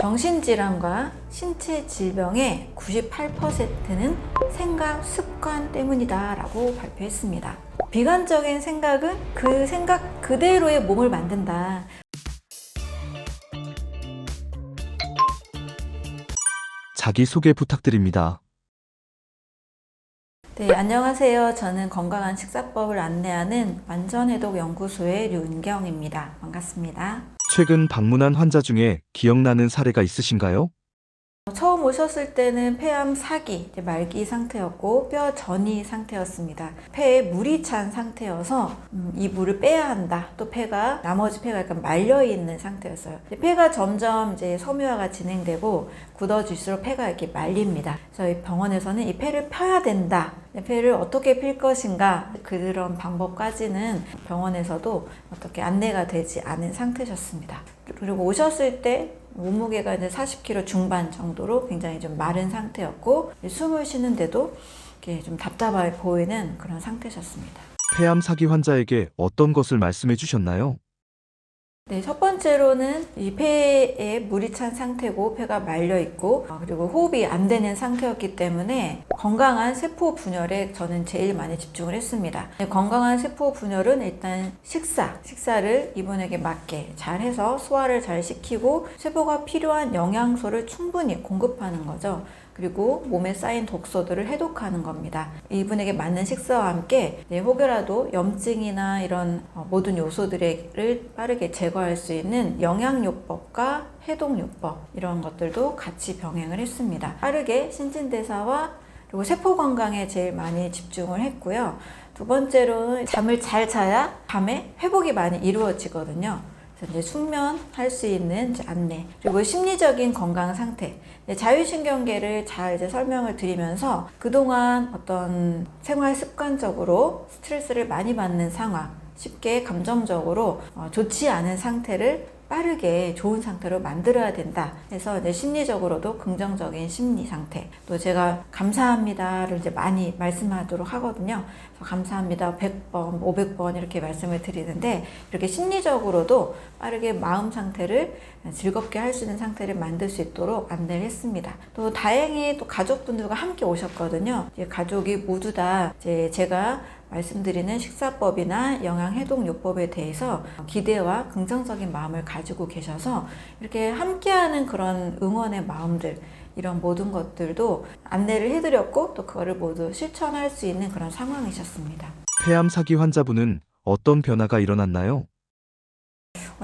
정신질환과 신체 질병의 98%는 생각 습관 때문이다 라고 발표했습니다. 비관적인 생각은 그 생각 그대로의 몸을 만든다. 자기소개 부탁드립니다. 네, 안녕하세요. 저는 건강한 식사법을 안내하는 완전해독연구소의 류은경입니다. 반갑습니다. 최근 방문한 환자 중에 기억나는 사례가 있으신가요? 처음 오셨을 때는 폐암 4기 말기 상태였고 뼈 전이 상태였습니다. 폐에 물이 찬 상태여서 이 물을 빼야 한다. 또 나머지 폐가 약간 말려 있는 상태였어요. 폐가 점점 이제 섬유화가 진행되고 굳어질수록 폐가 이렇게 말립니다. 저희 병원에서는 이 폐를 펴야 된다. 폐를 어떻게 필 것인가 그런 방법까지는 병원에서도 어떻게 안내가 되지 않은 상태셨습니다. 그리고 오셨을 때 몸무게가 이제 40kg 중반 정도로 굉장히 좀 마른 상태였고 숨을 쉬는데도 이렇게 좀 답답해 보이는 그런 상태셨습니다. 폐암 4기 환자에게 어떤 것을 말씀해 주셨나요? 네, 첫 번째로는 이 폐에 물이 찬 상태고 폐가 말려 있고 그리고 호흡이 안 되는 상태였기 때문에 건강한 세포 분열에 저는 제일 많이 집중을 했습니다. 건강한 세포 분열은 일단 식사를 이분에게 맞게 잘 해서 소화를 잘 시키고 세포가 필요한 영양소를 충분히 공급하는 거죠. 그리고 몸에 쌓인 독소들을 해독하는 겁니다. 이분에게 맞는 식사와 함께 혹여라도 염증이나 이런 모든 요소들을 빠르게 제거할 수 있는 영양요법과 해독요법 이런 것들도 같이 병행을 했습니다. 빠르게 신진대사와 그리고 세포 건강에 제일 많이 집중을 했고요. 두 번째로는 잠을 잘 자야 밤에 회복이 많이 이루어지거든요. 이제 숙면할 수 있는 안내, 그리고 심리적인 건강 상태, 자율신경계를 잘 이제 설명을 드리면서 그동안 어떤 생활 습관적으로 스트레스를 많이 받는 상황, 쉽게 감정적으로 좋지 않은 상태를 빠르게 좋은 상태로 만들어야 된다 해서 이제 심리적으로도 긍정적인 심리 상태, 또 제가 감사합니다를 이제 많이 말씀하도록 하거든요. 그래서 감사합니다 100번, 500번 이렇게 말씀을 드리는데 이렇게 심리적으로도 빠르게 마음 상태를 즐겁게 할 수 있는 상태를 만들 수 있도록 안내를 했습니다. 또 다행히 또 가족분들과 함께 오셨거든요. 이제 가족이 모두 다 이제 제가 말씀드리는 식사법이나 영양해독요법에 대해서 기대와 긍정적인 마음을 가지고 계셔서 이렇게 함께하는 그런 응원의 마음들, 이런 모든 것들도 안내를 해드렸고 또 그거를 모두 실천할 수 있는 그런 상황이셨습니다. 폐암 4기 환자분은 어떤 변화가 일어났나요?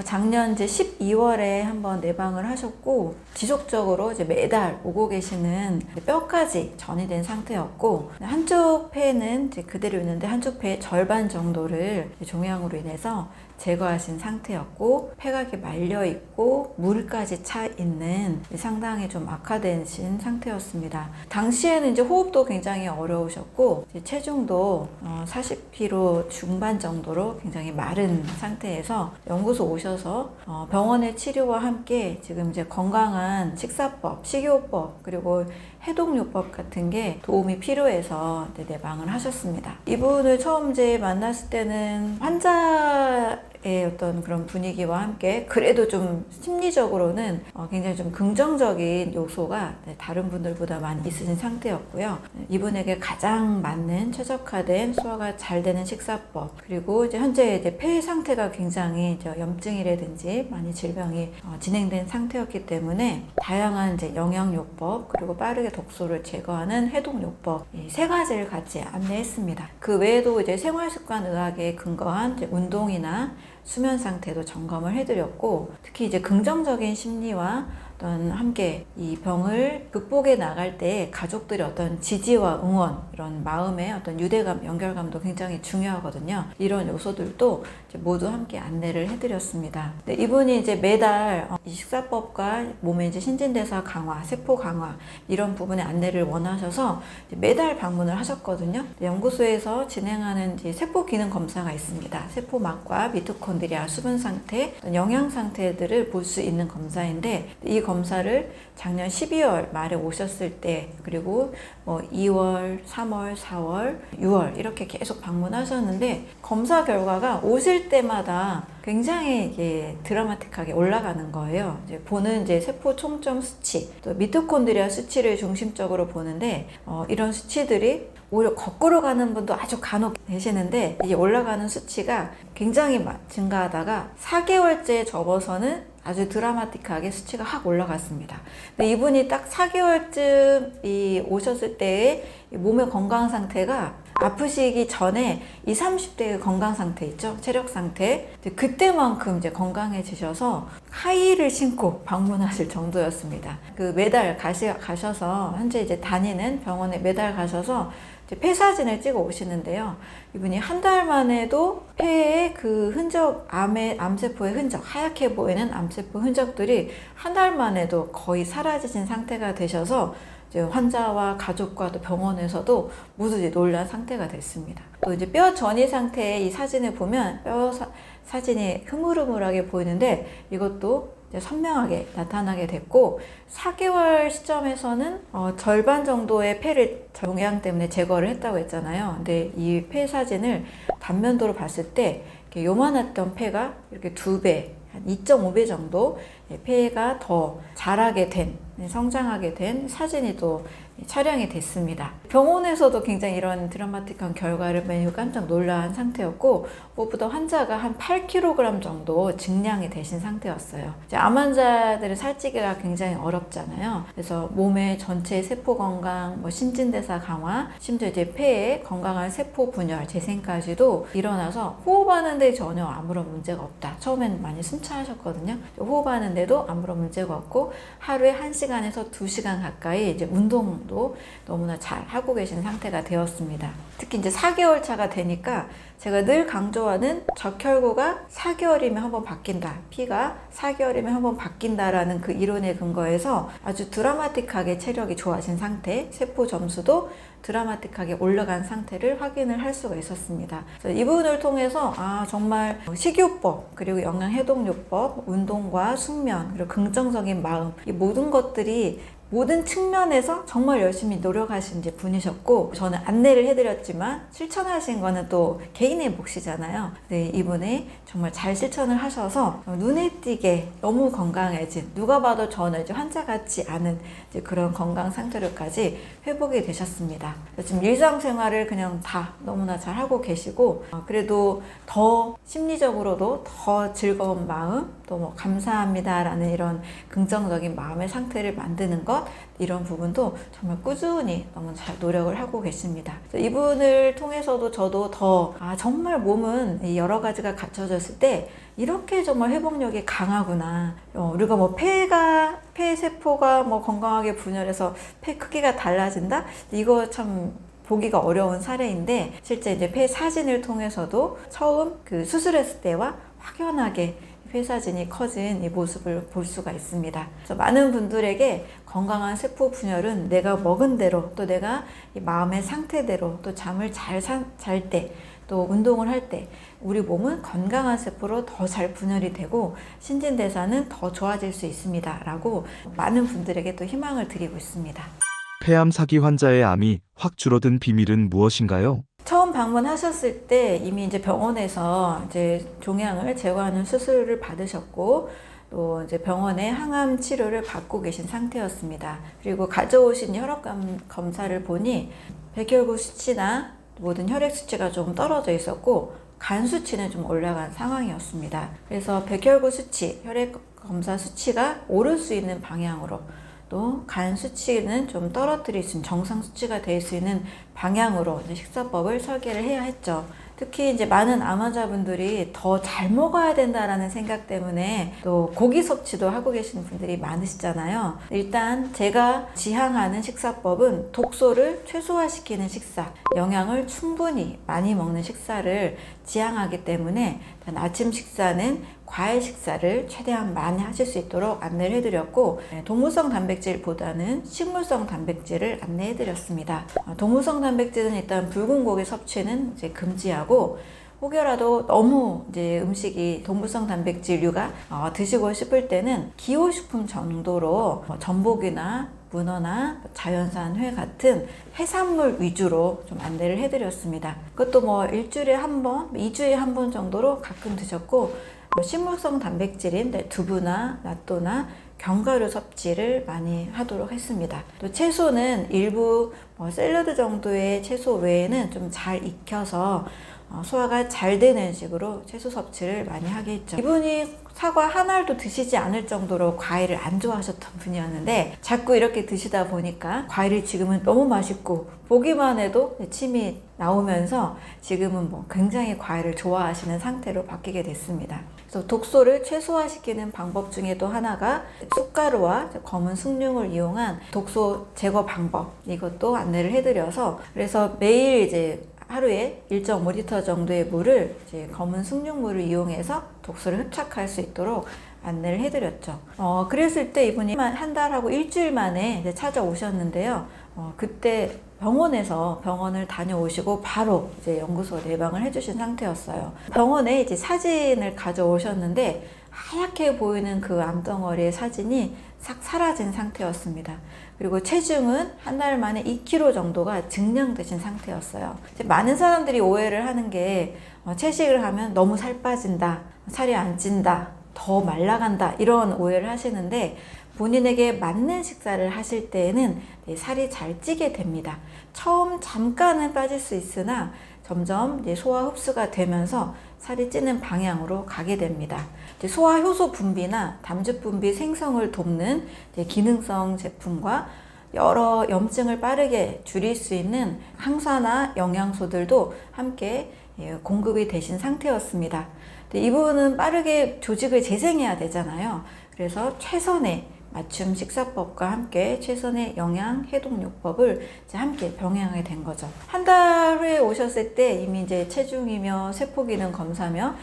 작년 이제 12월에 한번 내방을 하셨고 지속적으로 이제 매달 오고 계시는 뼈까지 전이 된 상태였고 한쪽 폐는 이제 그대로 있는데 한쪽 폐의 절반 정도를 종양으로 인해서 제거하신 상태였고 폐가 이렇게 말려 있고 물까지 차 있는 상당히 좀 악화되신 상태였습니다. 당시에는 이제 호흡도 굉장히 어려우셨고 체중도 40kg 중반 정도로 굉장히 마른 상태에서 연구소 오셔서 병원의 치료와 함께 지금 이제 건강한 식사법, 식이요법 그리고 해독요법 같은 게 도움이 필요해서 내방을 하셨습니다. 이분을 처음 이제 만났을 때는 환자의 어떤 그런 분위기와 함께 그래도 좀 심리적으로는 굉장히 좀 긍정적인 요소가 다른 분들보다 많이 있으신 상태였고요. 이분에게 가장 맞는 최적화된 소화가 잘 되는 식사법, 그리고 이제 현재 이제 폐 상태가 굉장히 이제 염증이라든지 많이 질병이 진행된 상태였기 때문에 다양한 이제 영양요법 그리고 빠르게 독소를 제거하는 해독요법 이 세 가지를 같이 안내했습니다. 그 외에도 이제 생활습관의학에 근거한 이제 운동이나 수면 상태도 점검을 해드렸고 특히 이제 긍정적인 심리와 어떤 함께 이 병을 극복해 나갈 때 가족들의 어떤 지지와 응원, 이런 마음의 어떤 유대감, 연결감도 굉장히 중요하거든요. 이런 요소들도 이제 모두 함께 안내를 해드렸습니다. 이분이 이제 매달 이 식사법과 몸의 이제 신진대사 강화, 세포 강화 이런 부분의 안내를 원하셔서 매달 방문을 하셨거든요. 연구소에서 진행하는 이제 세포 기능 검사가 있습니다. 세포막과 미토콘드리아 수분 상태, 영양 상태들을 볼 수 있는 검사인데 이 검사를 작년 12월 말에 오셨을 때, 그리고 뭐 2월, 3월, 4월, 6월 이렇게 계속 방문하셨는데 검사 결과가 오실 때마다 굉장히 이게 드라마틱하게 올라가는 거예요. 이제 보는 이제 세포 총점 수치, 또 미토콘드리아 수치를 중심적으로 보는데 이런 수치들이 오히려 거꾸로 가는 분도 아주 간혹 계시는데, 이게 올라가는 수치가 굉장히 증가하다가 4개월째에 접어서는 아주 드라마틱하게 수치가 확 올라갔습니다. 근데 이분이 딱 4개월쯤 오셨을 때의 몸의 건강 상태가 아프시기 전에 20, 30대의 건강 상태 있죠? 체력 상태. 그때만큼 이제 건강해지셔서 하이힐을 신고 방문하실 정도였습니다. 매달 가셔서 현재 이제 다니는 병원에 매달 가셔서 폐 사진을 찍어 오시는데요. 이분이 한 달 만에도 폐에 그 흔적, 암세포의 흔적, 하얗게 보이는 암세포 흔적들이 한 달 만에도 거의 사라지신 상태가 되셔서 이제 환자와 가족과 또 병원에서도 모두 이제 놀란 상태가 됐습니다. 또 이제 뼈 전이 상태의 이 사진을 보면 사진이 흐물흐물하게 보이는데 이것도 이제 선명하게 나타나게 됐고, 4개월 시점에서는 절반 정도의 폐를 종양 때문에 제거를 했다고 했잖아요. 근데 이 폐 사진을 단면도로 봤을 때 이렇게 요만했던 폐가 이렇게 2배, 한 2.5배 정도 폐가 더 자라게 된, 성장하게 된 사진이 또 촬영이 됐습니다. 병원에서도 굉장히 이런 드라마틱한 결과를 매우 깜짝 놀란 상태였고, 무엇보다 환자가 한 8kg 정도 증량이 되신 상태였어요. 이제 암 환자들은 살찌기가 굉장히 어렵잖아요. 그래서 몸의 전체 세포 건강, 신진대사 강화, 심지어 이제 폐에 건강한 세포 분열, 재생까지도 일어나서 호흡하는데 전혀 아무런 문제가 없다. 처음엔 많이 숨차하셨거든요. 호흡하는데도 아무런 문제가 없고, 하루에 1시간에서 2시간 가까이 이제 운동도 너무나 잘 하고 계신 상태가 되었습니다. 특히 이제 4개월 차가 되니까 제가 늘 강조하는 적혈구가 4개월이면 한번 바뀐다, 피가 4개월이면 한번 바뀐다라는 그 이론에 근거해서 아주 드라마틱하게 체력이 좋아진 상태, 세포 점수도 드라마틱하게 올라간 상태를 확인을 할 수가 있었습니다. 그래서 이분을 통해서 정말 식이요법, 그리고 영양해독요법, 운동과 숙면, 그리고 긍정적인 마음, 이 모든 것들이 모든 측면에서 정말 열심히 노력하신 분이셨고, 저는 안내를 해드렸지만 실천하신 거는 또 개인의 몫이잖아요. 네, 이분이 정말 잘 실천을 하셔서 눈에 띄게 너무 건강해진, 누가 봐도 저는 이제 환자 같지 않은 이제 그런 건강 상태로까지 회복이 되셨습니다. 지금 일상생활을 그냥 다 너무나 잘 하고 계시고, 그래도 더 심리적으로도 더 즐거운 마음, 또 감사합니다라는 이런 긍정적인 마음의 상태를 만드는 것, 이런 부분도 정말 꾸준히 너무 잘 노력을 하고 계십니다. 이분을 통해서도 저도 더 정말 몸은 여러 가지가 갖춰졌을 때 이렇게 정말 회복력이 강하구나. 우리가 폐 세포가 건강하게 분열해서 폐 크기가 달라진다? 이거 참 보기가 어려운 사례인데, 실제 이제 폐 사진을 통해서도 처음 수술했을 때와 확연하게 폐 사진이 커진 이 모습을 볼 수가 있습니다. 그래서 많은 분들에게 건강한 세포 분열은 내가 먹은 대로, 또 내가 이 마음의 상태대로, 또 잠을 잘 때, 또 운동을 할 때 우리 몸은 건강한 세포로 더 잘 분열이 되고 신진대사는 더 좋아질 수 있습니다 라고 많은 분들에게 또 희망을 드리고 있습니다. 폐암 사기 환자의 암이 확 줄어든 비밀은 무엇인가요? 처음 방문하셨을 때 이미 이제 병원에서 이제 종양을 제거하는 수술을 받으셨고, 또 이제 병원에 항암 치료를 받고 계신 상태였습니다. 그리고 가져오신 혈액 검사를 보니 백혈구 수치나 모든 혈액 수치가 좀 떨어져 있었고, 간 수치는 좀 올라간 상황이었습니다. 그래서 백혈구 수치, 혈액 검사 수치가 오를 수 있는 방향으로, 또 간 수치는 좀 떨어뜨릴 수 있는, 정상 수치가 될 수 있는 방향으로 이제 식사법을 설계를 해야 했죠. 특히 이제 많은 암 환자분들이 더 잘 먹어야 된다라는 생각 때문에 또 고기 섭취도 하고 계시는 분들이 많으시잖아요. 일단 제가 지향하는 식사법은 독소를 최소화시키는 식사, 영양을 충분히 많이 먹는 식사를 지향하기 때문에 아침 식사는 과일 식사를 최대한 많이 하실 수 있도록 안내를 해드렸고, 동물성 단백질보다는 식물성 단백질을 안내해드렸습니다. 동물성 단백질은 일단 붉은 고기 섭취는 이제 금지하고, 혹여라도 너무 이제 음식이 동물성 단백질류가 드시고 싶을 때는 기호식품 정도로 전복이나 문어나 자연산 회 같은 해산물 위주로 좀 안내를 해드렸습니다. 그것도 뭐 일주일에 한 번, 2주에 한 번 정도로 가끔 드셨고, 식물성 단백질인 두부나 낫또나 견과류 섭취를 많이 하도록 했습니다. 또 채소는 일부 샐러드 정도의 채소 외에는 좀 잘 익혀서 소화가 잘 되는 식으로 채소 섭취를 많이 하게 했죠. 이분이 사과 한 알도 드시지 않을 정도로 과일을 안 좋아하셨던 분이었는데 자꾸 이렇게 드시다 보니까 과일이 지금은 너무 맛있고 보기만 해도 침이 나오면서 지금은 굉장히 과일을 좋아하시는 상태로 바뀌게 됐습니다. 그래서 독소를 최소화시키는 방법 중에 또 하나가 쑥가루와 검은 숭늉을 이용한 독소 제거 방법, 이것도 안내를 해드려서, 그래서 매일 이제 하루에 1.5리터 정도의 물을 이제 검은 숭늉물을 이용해서 독소를 흡착할 수 있도록 안내를 해드렸죠. 그랬을 때 이분이 한 달하고 일주일 만에 이제 찾아오셨는데요. 그때 병원을 다녀오시고 바로 이제 연구소 내방을 해주신 상태였어요. 병원에 이제 사진을 가져오셨는데 하얗게 보이는 그 암덩어리의 사진이 싹 사라진 상태였습니다. 그리고 체중은 한 달 만에 2kg 정도가 증량되신 상태였어요. 이제 많은 사람들이 오해를 하는 게 채식을 하면 너무 살 빠진다, 살이 안 찐다, 더 말라간다, 이런 오해를 하시는데, 본인에게 맞는 식사를 하실 때에는 살이 잘 찌게 됩니다. 처음 잠깐은 빠질 수 있으나 점점 이제 소화 흡수가 되면서 살이 찌는 방향으로 가게 됩니다. 이제 소화 효소 분비나 담즙 분비 생성을 돕는 기능성 제품과 여러 염증을 빠르게 줄일 수 있는 항산화 영양소들도 함께 공급이 되신 상태였습니다. 이분은 빠르게 조직을 재생해야 되잖아요. 그래서 최선의 맞춤 식사법과 함께 최선의 영양 해독요법을 이제 함께 병행하게 된 거죠. 한 달 후에 오셨을 때 이미 이제 체중이며 세포기능 검사며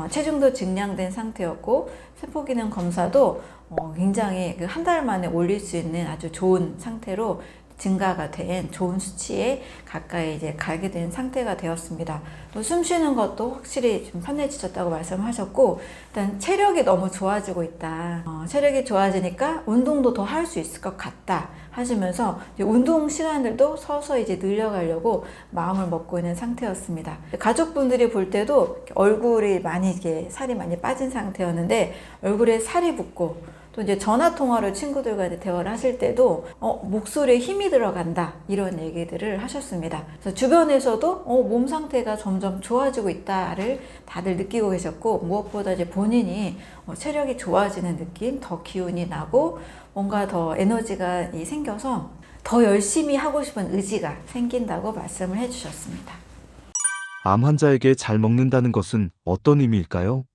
체중도 증량된 상태였고, 세포기능 검사도 굉장히 한 달 만에 올릴 수 있는 아주 좋은 상태로 증가가 된 좋은 수치에 가까이 이제 가게 된 상태가 되었습니다. 또 숨 쉬는 것도 확실히 좀 편해지셨다고 말씀하셨고, 일단 체력이 너무 좋아지고 있다. 체력이 좋아지니까 운동도 더 할 수 있을 것 같다 하시면서 이제 운동 시간들도 서서히 이제 늘려가려고 마음을 먹고 있는 상태였습니다. 가족분들이 볼 때도 얼굴이 많이 이게 살이 많이 빠진 상태였는데 얼굴에 살이 붙고, 또 이제 전화 통화로 친구들과 이제 대화를 하실 때도 목소리에 힘이 들어간다, 이런 얘기들을 하셨습니다. 그래서 주변에서도 몸 상태가 점점 좋아지고 있다를 다들 느끼고 계셨고, 무엇보다 이제 본인이 체력이 좋아지는 느낌, 더 기운이 나고 뭔가 더 에너지가 생겨서 더 열심히 하고 싶은 의지가 생긴다고 말씀을 해주셨습니다. 암 환자에게 잘 먹는다는 것은 어떤 의미일까요?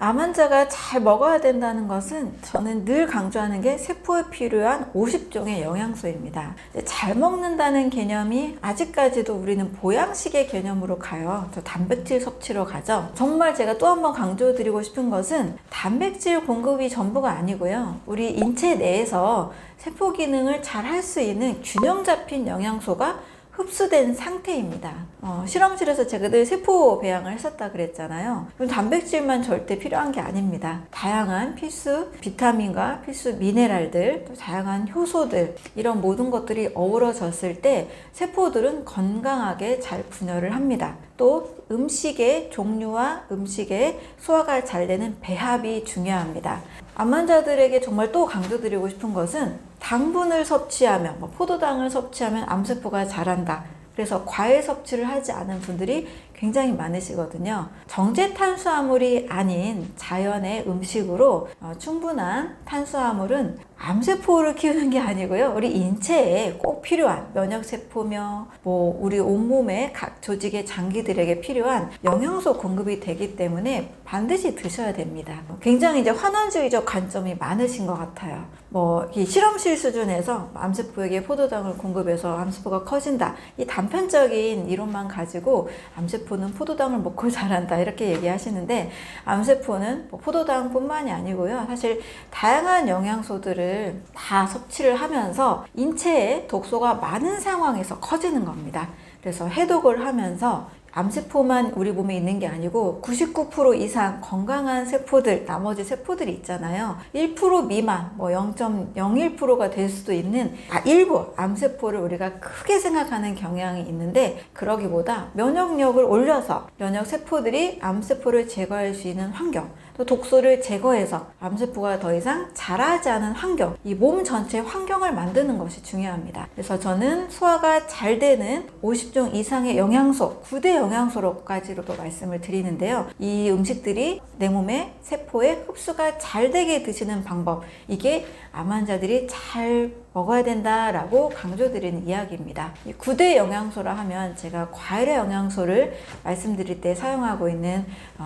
암 환자가 잘 먹어야 된다는 것은 저는 늘 강조하는 게 세포에 필요한 50종의 영양소입니다. 잘 먹는다는 개념이 아직까지도 우리는 보양식의 개념으로 가요. 저 단백질 섭취로 가죠. 정말 제가 또 한 번 강조드리고 싶은 것은 단백질 공급이 전부가 아니고요. 우리 인체 내에서 세포 기능을 잘 할 수 있는 균형 잡힌 영양소가 흡수된 상태입니다. 실험실에서 제가 늘 세포 배양을 했었다 그랬잖아요. 그럼 단백질만 절대 필요한 게 아닙니다. 다양한 필수 비타민과 필수 미네랄들, 또 다양한 효소들, 이런 모든 것들이 어우러졌을 때 세포들은 건강하게 잘 분열을 합니다. 또 음식의 종류와 음식의 소화가 잘 되는 배합이 중요합니다. 암 환자들에게 정말 또 강조드리고 싶은 것은 당분을 섭취하면, 포도당을 섭취하면 암세포가 자란다. 그래서 과일 섭취를 하지 않은 분들이 굉장히 많으시거든요. 정제 탄수화물이 아닌 자연의 음식으로 충분한 탄수화물은 암세포를 키우는 게 아니고요. 우리 인체에 꼭 필요한 면역세포며 우리 온몸의 각 조직의 장기들에게 필요한 영양소 공급이 되기 때문에 반드시 드셔야 됩니다. 굉장히 이제 환원주의적 관점이 많으신 것 같아요. 이 실험실 수준에서 암세포에게 포도당을 공급해서 암세포가 커진다, 이 단편적인 이론만 가지고 암세포는 포도당을 먹고 자란다, 이렇게 얘기하시는데, 암세포는 포도당 뿐만이 아니고요. 사실 다양한 영양소들을 다 섭취를 하면서 인체에 독소가 많은 상황에서 커지는 겁니다. 그래서 해독을 하면서 암세포만 우리 몸에 있는 게 아니고 99% 이상 건강한 세포들, 나머지 세포들이 있잖아요. 1% 미만, 뭐 0.01%가 될 수도 있는 일부 암세포를 우리가 크게 생각하는 경향이 있는데, 그러기보다 면역력을 올려서 면역 세포들이 암세포를 제거할 수 있는 환경, 또 독소를 제거해서 암세포가 더 이상 자라지 않은 환경, 이 몸 전체 환경을 만드는 것이 중요합니다. 그래서 저는 소화가 잘 되는 50종 이상의 영양소, 9대 영양소로까지로도 말씀을 드리는데요. 이 음식들이 내 몸의 세포에 흡수가 잘 되게 드시는 방법, 이게 암 환자들이 잘 먹어야 된다라고 강조드리는 이야기입니다. 이 9대 영양소라 하면 제가 과일의 영양소를 말씀드릴 때 사용하고 있는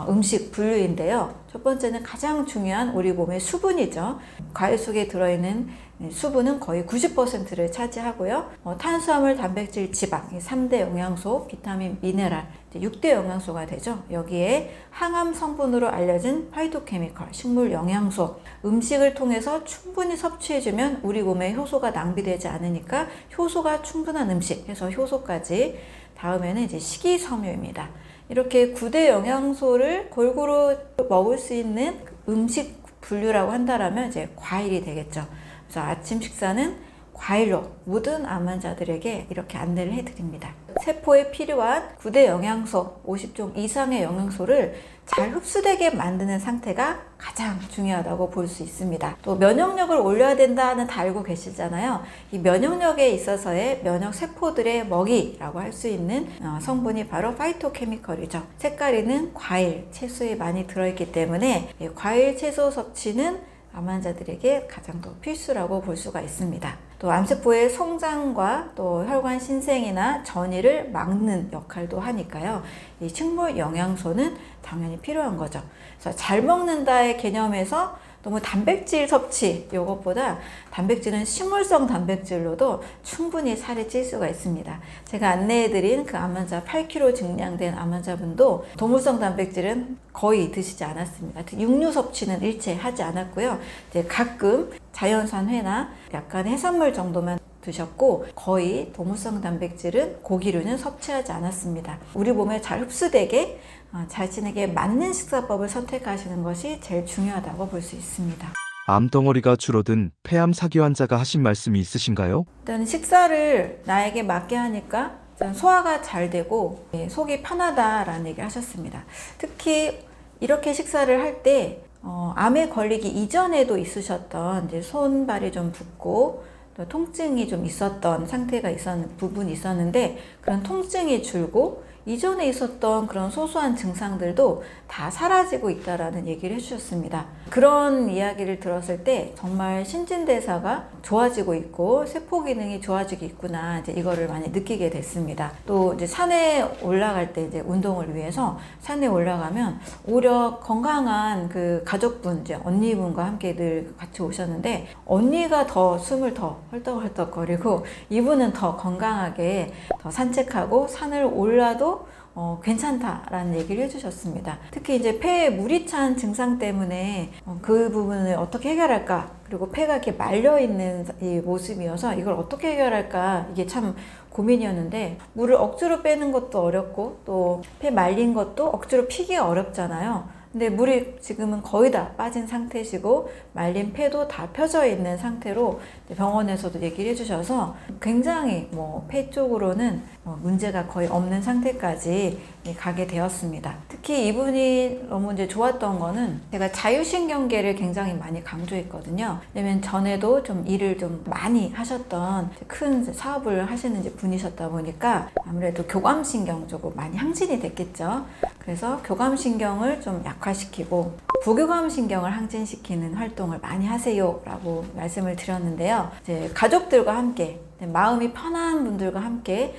음식 분류인데요. 첫 번째는 가장 중요한 우리 몸의 수분이죠. 과일 속에 들어있는 수분은 거의 90%를 차지하고요. 탄수화물, 단백질, 지방, 이 3대 영양소, 비타민, 미네랄, 6대 영양소가 되죠. 여기에 항암 성분으로 알려진 파이토케미컬, 식물 영양소, 음식을 통해서 충분히 섭취해주면 우리 몸에 효소가 낭비되지 않으니까 효소가 충분한 음식 해서 효소까지. 다음에는 이제 식이섬유입니다. 이렇게 9대 영양소를 골고루 먹을 수 있는 음식 분류라고 한다면 이제 과일이 되겠죠. 그래서 아침 식사는 과일로 모든 암 환자들에게 이렇게 안내를 해드립니다. 세포에 필요한 9대 영양소, 50종 이상의 영양소를 잘 흡수되게 만드는 상태가 가장 중요하다고 볼 수 있습니다. 또 면역력을 올려야 된다는 다 알고 계시잖아요. 이 면역력에 있어서의 면역 세포들의 먹이라고 할 수 있는 성분이 바로 파이토케미컬이죠. 색깔에는 과일, 채소에 많이 들어있기 때문에 과일, 채소 섭취는 암 환자들에게 가장 더 필수라고 볼 수가 있습니다. 또 암세포의 성장과 또 혈관 신생이나 전이를 막는 역할도 하니까요. 이 식물 영양소는 당연히 필요한 거죠. 그래서 잘 먹는다의 개념에서 너무 단백질 섭취, 이것보다 단백질은 식물성 단백질로도 충분히 살이 찔 수가 있습니다. 제가 안내해드린 그 암 환자 8kg 증량된 암 환자분도 동물성 단백질은 거의 드시지 않았습니다. 육류 섭취는 일체 하지 않았고요. 이제 가끔 자연산 회나 약간 해산물 정도만 드셨고, 거의 동물성 단백질은 고기류는 섭취하지 않았습니다. 우리 몸에 잘 흡수되게 자신에게 맞는 식사법을 선택하시는 것이 제일 중요하다고 볼 수 있습니다. 암덩어리가 줄어든 폐암 사기 환자가 하신 말씀이 있으신가요? 일단 식사를 나에게 맞게 하니까 소화가 잘 되고 속이 편하다라는 얘기를 하셨습니다. 특히 이렇게 식사를 할 때 암에 걸리기 이전에도 있으셨던 이제 손발이 좀 붓고 또 통증이 좀 있었던 상태가 부분이 있었는데, 그런 통증이 줄고 이전에 있었던 그런 소소한 증상들도 다 사라지고 있다라는 얘기를 해주셨습니다. 그런 이야기를 들었을 때 정말 신진대사가 좋아지고 있고 세포 기능이 좋아지고 있구나, 이제 이거를 많이 느끼게 됐습니다. 또 이제 산에 올라갈 때 이제 운동을 위해서 산에 올라가면 오히려 건강한 그 가족분, 이제 언니분과 함께 늘 같이 오셨는데, 언니가 더 숨을 더 헐떡헐떡거리고 이분은 더 건강하게 더 산책하고 산을 올라도 괜찮다라는 얘기를 해주셨습니다. 특히 이제 폐에 물이 찬 증상 때문에 그 부분을 어떻게 해결할까, 그리고 폐가 이렇게 말려있는 이 모습이어서 이걸 어떻게 해결할까, 이게 참 고민이었는데, 물을 억지로 빼는 것도 어렵고 또 폐 말린 것도 억지로 피기가 어렵잖아요. 근데 물이 지금은 거의 다 빠진 상태시고 말린 폐도 다 펴져 있는 상태로 병원에서도 얘기를 해주셔서 굉장히 폐 쪽으로는 문제가 거의 없는 상태까지 가게 되었습니다. 특히 이분이 너무 이제 좋았던 거는, 제가 자유신경계를 굉장히 많이 강조했거든요. 왜냐면 전에도 좀 일을 좀 많이 하셨던 큰 사업을 하시는 분이셨다 보니까 아무래도 교감신경 쪽으로 많이 항진이 됐겠죠. 그래서 교감신경을 좀 약화시키고 부교감신경을 항진시키는 활동을 많이 하세요 라고 말씀을 드렸는데요. 이제 가족들과 함께, 마음이 편한 분들과 함께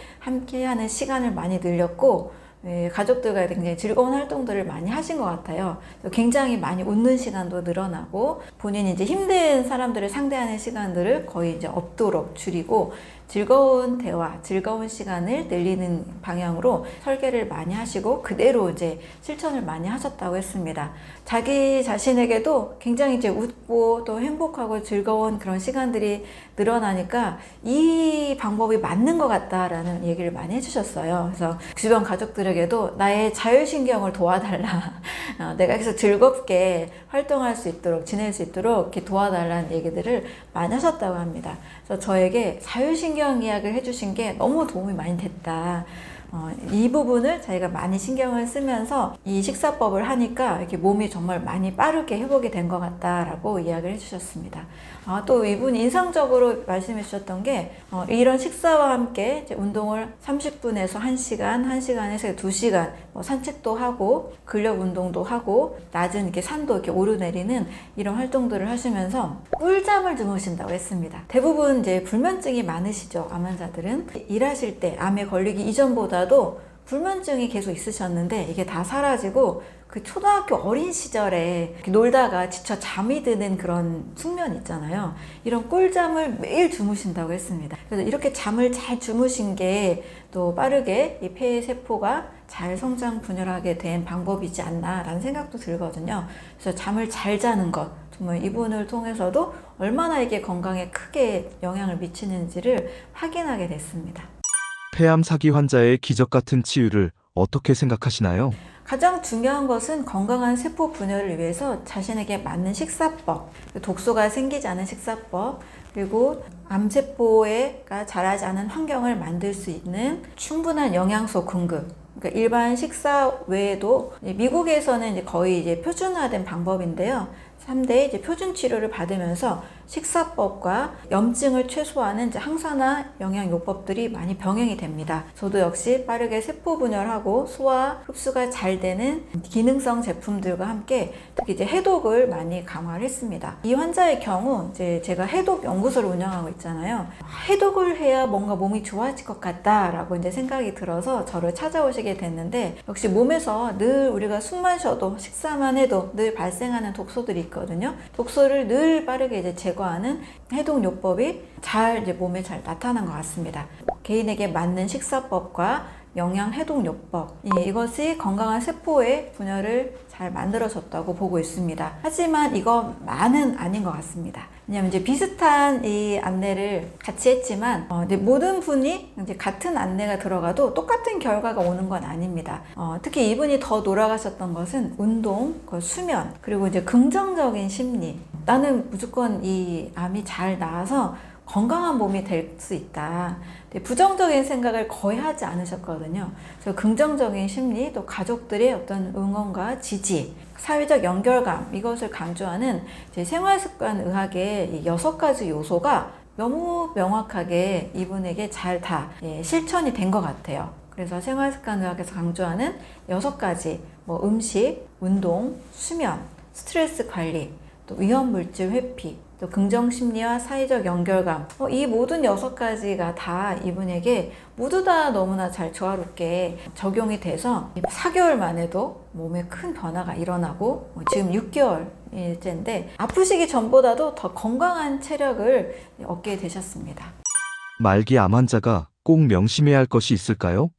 하는 시간을 많이 늘렸고, 가족들과 굉장히 즐거운 활동들을 많이 하신 것 같아요. 굉장히 많이 웃는 시간도 늘어나고, 본인이 이제 힘든 사람들을 상대하는 시간들을 거의 이제 없도록 줄이고, 즐거운 대화, 즐거운 시간을 늘리는 방향으로 설계를 많이 하시고 그대로 이제 실천을 많이 하셨다고 했습니다. 자기 자신에게도 굉장히 이제 웃고 또 행복하고 즐거운 그런 시간들이 늘어나니까 이 방법이 맞는 것 같다라는 얘기를 많이 해주셨어요. 그래서 주변 가족들에게 저녁에도 나의 자율신경을 도와달라. 내가 계속 즐겁게 활동할 수 있도록, 지낼 수 있도록 이렇게 도와달라는 얘기들을 많이 하셨다고 합니다. 그래서 저에게 자율신경 이야기를 해주신 게 너무 도움이 많이 됐다. 이 부분을 자기가 많이 신경을 쓰면서 이 식사법을 하니까 이렇게 몸이 정말 많이 빠르게 회복이 된 것 같다라고 이야기를 해주셨습니다. 또 이분이 인상적으로 말씀해 주셨던 게 이런 식사와 함께 이제 운동을 30분에서 1시간, 1시간에서 2시간 산책도 하고 근력 운동도 하고 낮은 이렇게 산도 이렇게 오르내리는 이런 활동들을 하시면서 꿀잠을 주무신다고 했습니다. 대부분 이제 불면증이 많으시죠, 암 환자들은. 일하실 때 암에 걸리기 이전보다도 불면증이 계속 있으셨는데 이게 다 사라지고 그 초등학교 어린 시절에 놀다가 지쳐 잠이 드는 그런 숙면 있잖아요. 이런 꿀잠을 매일 주무신다고 했습니다. 그래서 이렇게 잠을 잘 주무신 게 또 빠르게 이 폐의 세포가 잘 성장 분열하게 된 방법이지 않나라는 생각도 들거든요. 그래서 잠을 잘 자는 것, 정말 이분을 통해서도 얼마나 이게 건강에 크게 영향을 미치는지를 확인하게 됐습니다. 폐암 사기 환자의 기적 같은 치유를 어떻게 생각하시나요? 가장 중요한 것은 건강한 세포 분열을 위해서 자신에게 맞는 식사법, 독소가 생기지 않은 식사법, 그리고 암세포가 자라지 않은 환경을 만들 수 있는 충분한 영양소 공급. 그러니까 일반 식사 외에도 미국에서는 이제 거의 이제 표준화된 방법인데요. 3대 이제 표준 치료를 받으면서 식사법과 염증을 최소화하는 이제 항산화 영양요법들이 많이 병행이 됩니다. 저도 역시 빠르게 세포 분열하고 소화 흡수가 잘 되는 기능성 제품들과 함께 특히 이제 해독을 많이 강화를 했습니다. 이 환자의 경우 이제 제가 해독 연구소를 운영하고 있잖아요. 해독을 해야 뭔가 몸이 좋아질 것 같다라고 이제 생각이 들어서 저를 찾아오시게 됐는데 역시 몸에서 늘 우리가 숨만 쉬어도 식사만 해도 늘 발생하는 독소들이 있거든요. 독소를 늘 빠르게 이제 제거하는 해독요법이 이제 몸에 잘 나타난 것 같습니다. 개인에게 맞는 식사법과 영양 해독요법, 이것이 건강한 세포의 분열을 잘 만들어줬다고 보고 있습니다. 하지만 이것만은 아닌 것 같습니다. 왜냐하면 이제 비슷한 이 안내를 같이 했지만 이제 모든 분이 이제 같은 안내가 들어가도 똑같은 결과가 오는 건 아닙니다. 특히 이분이 더 놀아가셨던 것은 운동, 수면, 그리고 이제 긍정적인 심리. 나는 무조건 이 암이 잘 나아서 건강한 몸이 될 수 있다. 부정적인 생각을 거의 하지 않으셨거든요. 그래서 긍정적인 심리, 또 가족들의 어떤 응원과 지지, 사회적 연결감, 이것을 강조하는 생활습관 의학의 6가지 요소가 너무 명확하게 이분에게 잘 다 실천이 된 것 같아요. 그래서 생활습관 의학에서 강조하는 6가지, 음식, 운동, 수면, 스트레스 관리, 또 위험물질 회피, 또 긍정심리와 사회적 연결감, 이 모든 6가지가 다 이분에게 모두 다 너무나 잘 조화롭게 적용이 돼서 4개월 만에도 몸에 큰 변화가 일어나고 지금 6개월째인데 아프시기 전보다도 더 건강한 체력을 얻게 되셨습니다. 말기 암 환자가 꼭 명심해야 할 것이 있을까요?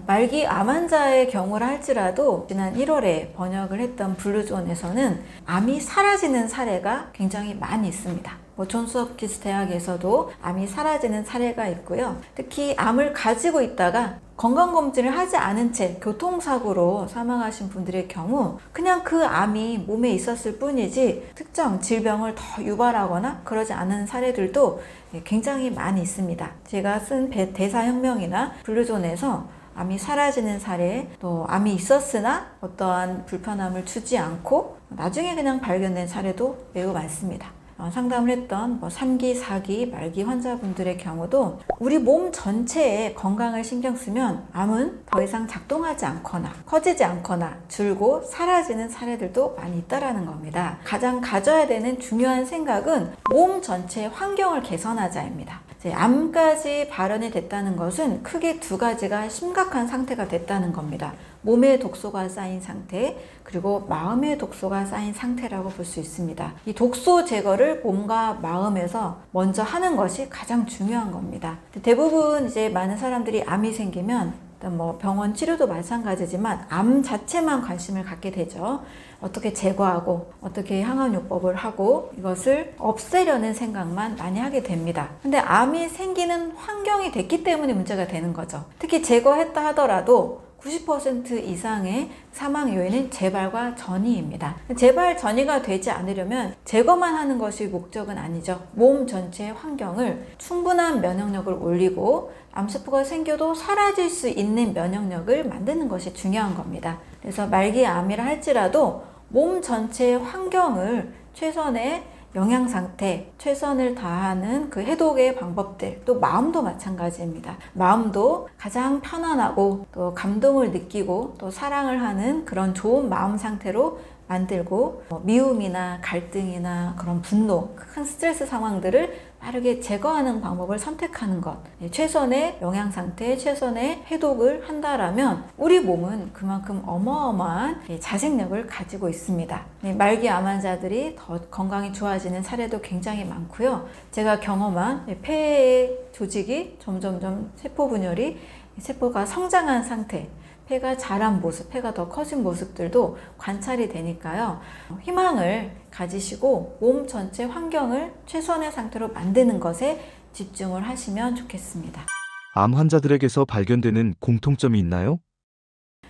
말기 암 환자의 경우를 할지라도 지난 1월에 번역을 했던 블루존에서는 암이 사라지는 사례가 굉장히 많이 있습니다. 존스 홉킨스 대학에서도 암이 사라지는 사례가 있고요. 특히 암을 가지고 있다가 건강검진을 하지 않은 채 교통사고로 사망하신 분들의 경우 그냥 그 암이 몸에 있었을 뿐이지 특정 질병을 더 유발하거나 그러지 않은 사례들도 굉장히 많이 있습니다. 제가 쓴 대사혁명이나 블루존에서 암이 사라지는 사례, 또 암이 있었으나 어떠한 불편함을 주지 않고 나중에 그냥 발견된 사례도 매우 많습니다. 상담을 했던 3기, 4기, 말기 환자분들의 경우도 우리 몸 전체에 건강을 신경 쓰면 암은 더 이상 작동하지 않거나 커지지 않거나 줄고 사라지는 사례들도 많이 있다라는 겁니다. 가장 가져야 되는 중요한 생각은 몸 전체의 환경을 개선하자입니다. 암까지 발현이 됐다는 것은 크게 2가지가 심각한 상태가 됐다는 겁니다. 몸에 독소가 쌓인 상태, 그리고 마음에 독소가 쌓인 상태라고 볼 수 있습니다. 이 독소 제거를 몸과 마음에서 먼저 하는 것이 가장 중요한 겁니다. 대부분 이제 많은 사람들이 암이 생기면 일단 병원 치료도 마찬가지지만 암 자체만 관심을 갖게 되죠. 어떻게 제거하고 어떻게 항암요법을 하고 이것을 없애려는 생각만 많이 하게 됩니다. 근데 암이 생기는 환경이 됐기 때문에 문제가 되는 거죠. 특히 제거했다 하더라도 90% 이상의 사망 요인은 재발과 전이입니다. 재발 전이가 되지 않으려면 제거만 하는 것이 목적은 아니죠. 몸 전체의 환경을 충분한 면역력을 올리고 암세포가 생겨도 사라질 수 있는 면역력을 만드는 것이 중요한 겁니다. 그래서 말기 암이라 할지라도 몸 전체의 환경을 최선의 영양 상태, 최선을 다하는 그 해독의 방법들, 또 마음도 마찬가지입니다. 마음도 가장 편안하고 또 감동을 느끼고 또 사랑을 하는 그런 좋은 마음 상태로 만들고 미움이나 갈등이나 그런 분노, 큰 스트레스 상황들을 빠르게 제거하는 방법을 선택하는 것, 최선의 영양 상태, 최선의 해독을 한다라면 우리 몸은 그만큼 어마어마한 자생력을 가지고 있습니다. 말기 암 환자들이 더 건강이 좋아지는 사례도 굉장히 많고요. 제가 경험한 폐의 조직이 점점점 세포 분열이 세포가 성장한 상태, 폐가 자란 모습, 폐가 더 커진 모습들도 관찰이 되니까요. 희망을 가지시고 몸 전체 환경을 최선의 상태로 만드는 것에 집중을 하시면 좋겠습니다. 암 환자들에게서 발견되는 공통점이 있나요?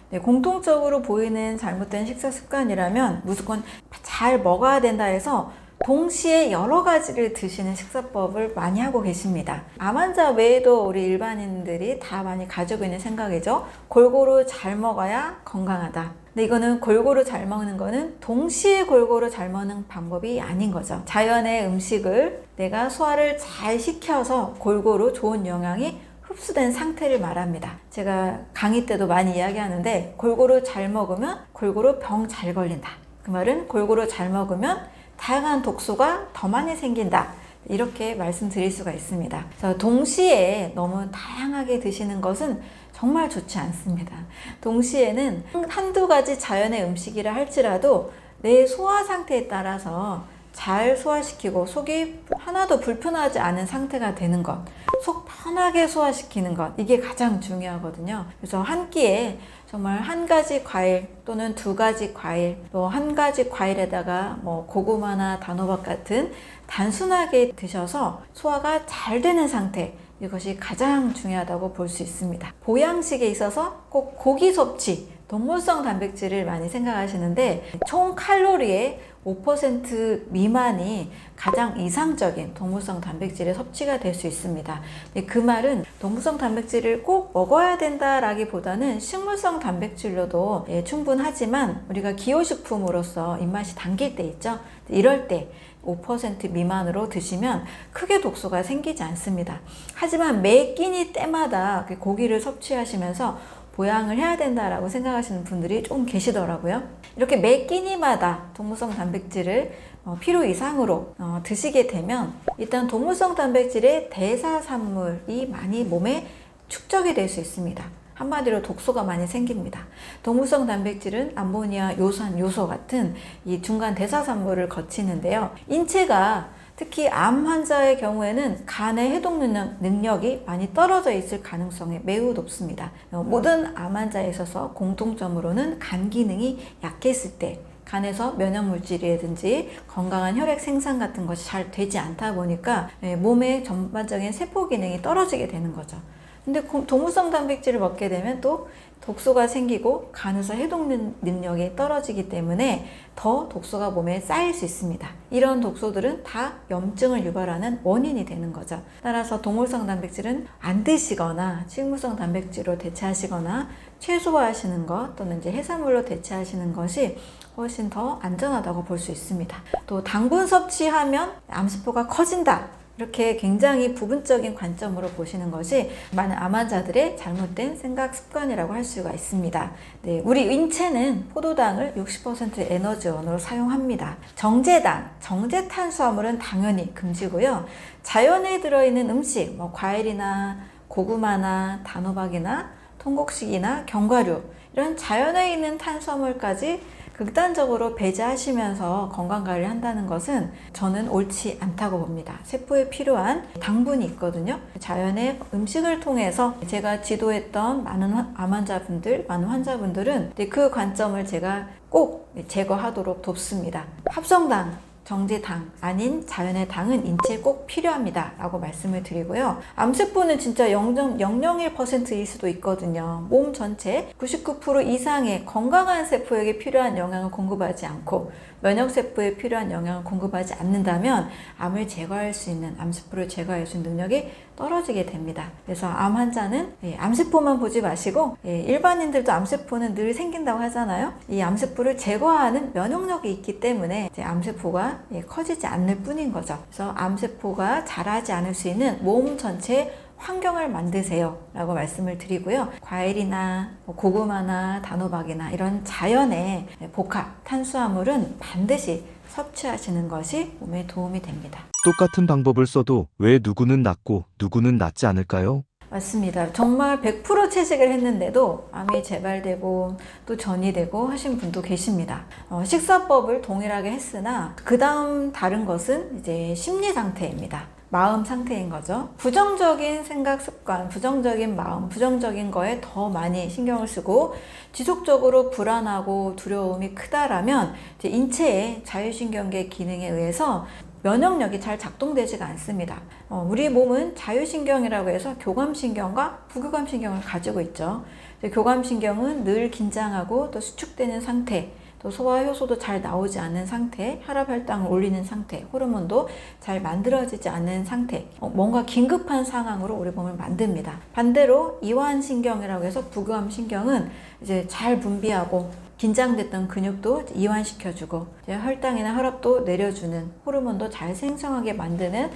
네, 공통적으로 보이는 잘못된 식사 습관이라면 무조건 잘 먹어야 된다 해서 동시에 여러 가지를 드시는 식사법을 많이 하고 계십니다. 암 환자 외에도 우리 일반인들이 다 많이 가지고 있는 생각이죠. 골고루 잘 먹어야 건강하다. 근데 이거는 골고루 잘 먹는 거는 동시에 골고루 잘 먹는 방법이 아닌 거죠. 자연의 음식을 내가 소화를 잘 시켜서 골고루 좋은 영양이 흡수된 상태를 말합니다. 제가 강의 때도 많이 이야기하는데 골고루 잘 먹으면 골고루 병 잘 걸린다. 그 말은 골고루 잘 먹으면 다양한 독소가 더 많이 생긴다. 이렇게 말씀드릴 수가 있습니다. 그래서 동시에 너무 다양하게 드시는 것은 정말 좋지 않습니다. 동시에는 한두 가지 자연의 음식이라 할지라도 내 소화 상태에 따라서 잘 소화시키고 속이 하나도 불편하지 않은 상태가 되는 것, 속 편하게 소화시키는 것, 이게 가장 중요하거든요. 그래서 한 끼에 정말 한 가지 과일 또는 두 가지 과일, 또 한 가지 과일에다가 고구마나 단호박 같은 단순하게 드셔서 소화가 잘 되는 상태, 이것이 가장 중요하다고 볼 수 있습니다. 보양식에 있어서 꼭 고기 섭취, 동물성 단백질을 많이 생각하시는데 총 칼로리의 5% 미만이 가장 이상적인 동물성 단백질의 섭취가 될 수 있습니다. 그 말은 동물성 단백질을 꼭 먹어야 된다라기보다는 식물성 단백질로도 충분하지만 우리가 기호식품으로서 입맛이 당길 때 있죠. 이럴 때 5% 미만으로 드시면 크게 독소가 생기지 않습니다. 하지만 매 끼니 때마다 고기를 섭취하시면서 보양을 해야 된다라고 생각하시는 분들이 좀 계시더라고요. 이렇게 매 끼니마다 동물성 단백질을 필요 이상으로 드시게 되면 일단 동물성 단백질의 대사산물이 많이 몸에 축적이 될 수 있습니다. 한마디로 독소가 많이 생깁니다. 동물성 단백질은 암모니아, 요산, 요소 같은 이 중간 대사산물을 거치는데요. 인체가 특히 암 환자의 경우에는 간의 해독 능력이 많이 떨어져 있을 가능성이 매우 높습니다. 모든 암 환자에 있어서 공통점으로는 간 기능이 약했을 때 간에서 면역물질이라든지 건강한 혈액 생산 같은 것이 잘 되지 않다 보니까 몸의 전반적인 세포 기능이 떨어지게 되는 거죠. 근데 동물성 단백질을 먹게 되면 또 독소가 생기고 간에서 해독 능력이 떨어지기 때문에 더 독소가 몸에 쌓일 수 있습니다. 이런 독소들은 다 염증을 유발하는 원인이 되는 거죠. 따라서 동물성 단백질은 안 드시거나 식물성 단백질로 대체하시거나 최소화하시는 것 또는 이제 해산물로 대체하시는 것이 훨씬 더 안전하다고 볼 수 있습니다. 또 당분 섭취하면 암세포가 커진다. 이렇게 굉장히 부분적인 관점으로 보시는 것이 많은 암 환자들의 잘못된 생각 습관이라고 할 수가 있습니다. 네, 우리 인체는 포도당을 60% 에너지원으로 사용합니다. 정제당, 정제탄수화물은 당연히 금지고요. 자연에 들어있는 음식, 과일이나 고구마나 단호박이나 통곡식이나 견과류 이런 자연에 있는 탄수화물까지 극단적으로 배제하시면서 건강관리를 한다는 것은 저는 옳지 않다고 봅니다. 세포에 필요한 당분이 있거든요. 자연의 음식을 통해서 제가 지도했던 많은 암 환자분들, 많은 환자분들은 그 관점을 제가 꼭 제거하도록 돕습니다. 합성당, 정제당 아닌 자연의 당은 인체에 꼭 필요합니다 라고 말씀을 드리고요. 암세포는 진짜 0.001%일 수도 있거든요. 몸 전체 99% 이상의 건강한 세포에게 필요한 영양을 공급하지 않고 면역세포에 필요한 영양을 공급하지 않는다면 암을 제거할 수 있는, 암세포를 제거할 수 있는 능력이 떨어지게 됩니다. 그래서 암 환자는 암세포만 보지 마시고, 일반인들도 암세포는 늘 생긴다고 하잖아요. 이 암세포를 제거하는 면역력이 있기 때문에 암세포가 커지지 않을 뿐인 거죠. 그래서 암세포가 자라지 않을 수 있는 몸 전체 환경을 만드세요 라고 말씀을 드리고요. 과일이나 고구마나 단호박이나 이런 자연의 복합 탄수화물은 반드시 섭취하시는 것이 몸에 도움이 됩니다. 똑같은 방법을 써도 왜 누구는 낫고 누구는 낫지 않을까요? 맞습니다. 정말 100% 채식을 했는데도 암이 재발되고 또 전이 되고 하신 분도 계십니다. 식사법을 동일하게 했으나 그 다음 다른 것은 이제 심리 상태입니다. 마음 상태인 거죠. 부정적인 생각 습관, 부정적인 마음, 부정적인 거에 더 많이 신경을 쓰고 지속적으로 불안하고 두려움이 크다라면 이제 인체의 자율신경계 기능에 의해서 면역력이 잘 작동되지가 않습니다. 우리 몸은 자율신경이라고 해서 교감신경과 부교감신경을 가지고 있죠. 교감신경은 늘 긴장하고 또 수축되는 상태, 또 소화 효소도 잘 나오지 않는 상태, 혈압 혈당을 올리는 상태, 호르몬도 잘 만들어지지 않는 상태, 뭔가 긴급한 상황으로 우리 몸을 만듭니다. 반대로 이완신경이라고 해서 부교감신경은 이제 잘 분비하고 긴장됐던 근육도 이완시켜주고 혈당이나 혈압도 내려주는, 호르몬도 잘 생성하게 만드는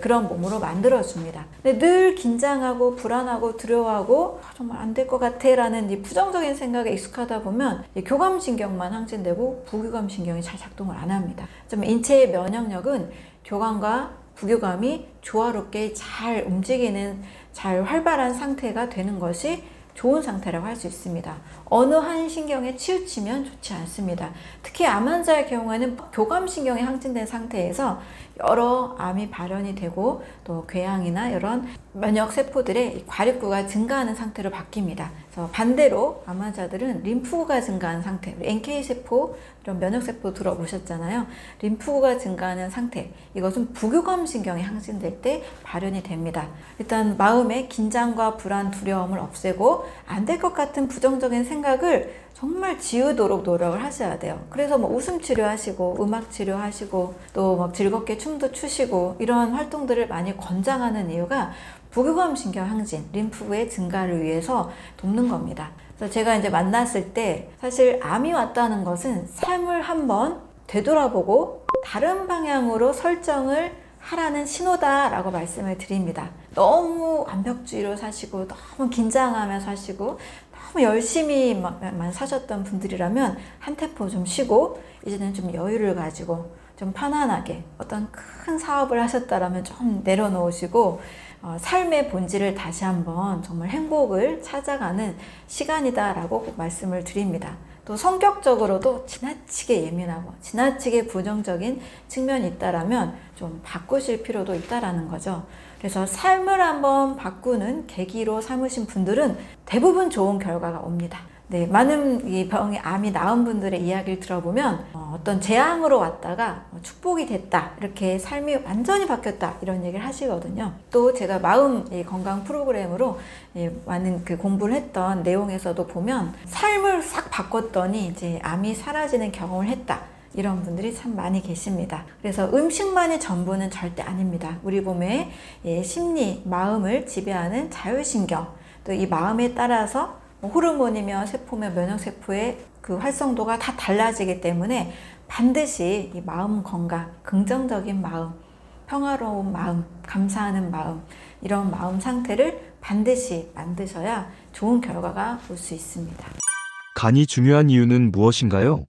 그런 몸으로 만들어줍니다. 근데 늘 긴장하고 불안하고 두려워하고 정말 안 될 것 같아 라는 이 부정적인 생각에 익숙하다 보면 교감신경만 항진되고 부교감신경이 잘 작동을 안 합니다. 인체의 면역력은 교감과 부교감이 조화롭게 잘 움직이는, 잘 활발한 상태가 되는 것이 좋은 상태라고 할 수 있습니다. 어느 한 신경에 치우치면 좋지 않습니다. 특히 암 환자의 경우에는 교감신경이 항진된 상태에서 여러 암이 발현이 되고 또 궤양이나 이런 면역세포들의 과립구가 증가하는 상태로 바뀝니다. 그래서 반대로 암 환자들은 림프구가 증가하는 상태, NK세포, 이런 면역세포 들어보셨잖아요. 림프구가 증가하는 상태, 이것은 부교감신경이 항진될 때 발현이 됩니다. 일단 마음의 긴장과 불안, 두려움을 없애고 안 될 것 같은 부정적인 생각을 정말 지우도록 노력을 하셔야 돼요. 그래서 웃음 치료하시고 음악 치료하시고 또 막 즐겁게 춤도 추시고 이런 활동들을 많이 권장하는 이유가 부교감신경 항진, 림프구의 증가를 위해서 돕는 겁니다. 그래서 제가 이제 만났을 때 사실 암이 왔다는 것은 삶을 한번 되돌아보고 다른 방향으로 설정을 하라는 신호다라고 말씀을 드립니다. 너무 완벽주의로 사시고 너무 긴장하며 사시고 너무 열심히만 사셨던 분들이라면 한 템포 좀 쉬고 이제는 좀 여유를 가지고 좀 편안하게 어떤 큰 사업을 하셨다라면 좀 내려놓으시고 삶의 본질을 다시 한번 정말 행복을 찾아가는 시간이다라고 말씀을 드립니다. 또 성격적으로도 지나치게 예민하고 지나치게 부정적인 측면이 있다라면 좀 바꾸실 필요도 있다라는 거죠. 그래서 삶을 한번 바꾸는 계기로 삼으신 분들은 대부분 좋은 결과가 옵니다. 네, 많은 이 병이 암이 나은 분들의 이야기를 들어보면 어떤 재앙으로 왔다가 축복이 됐다, 이렇게 삶이 완전히 바뀌었다, 이런 얘기를 하시거든요. 또 제가 마음 건강 프로그램으로 많은 그 공부를 했던 내용에서도 보면 삶을 싹 바꿨더니 이제 암이 사라지는 경험을 했다, 이런 분들이 참 많이 계십니다. 그래서 음식만이 전부는 절대 아닙니다. 우리 몸의 심리, 마음을 지배하는 자율신경, 또 이 마음에 따라서 호르몬이며 세포며 면역세포의 그 활성도가 다 달라지기 때문에 반드시 이 마음 건강, 긍정적인 마음, 평화로운 마음, 감사하는 마음, 이런 마음 상태를 반드시 만드셔야 좋은 결과가 올 수 있습니다. 간이 중요한 이유는 무엇인가요?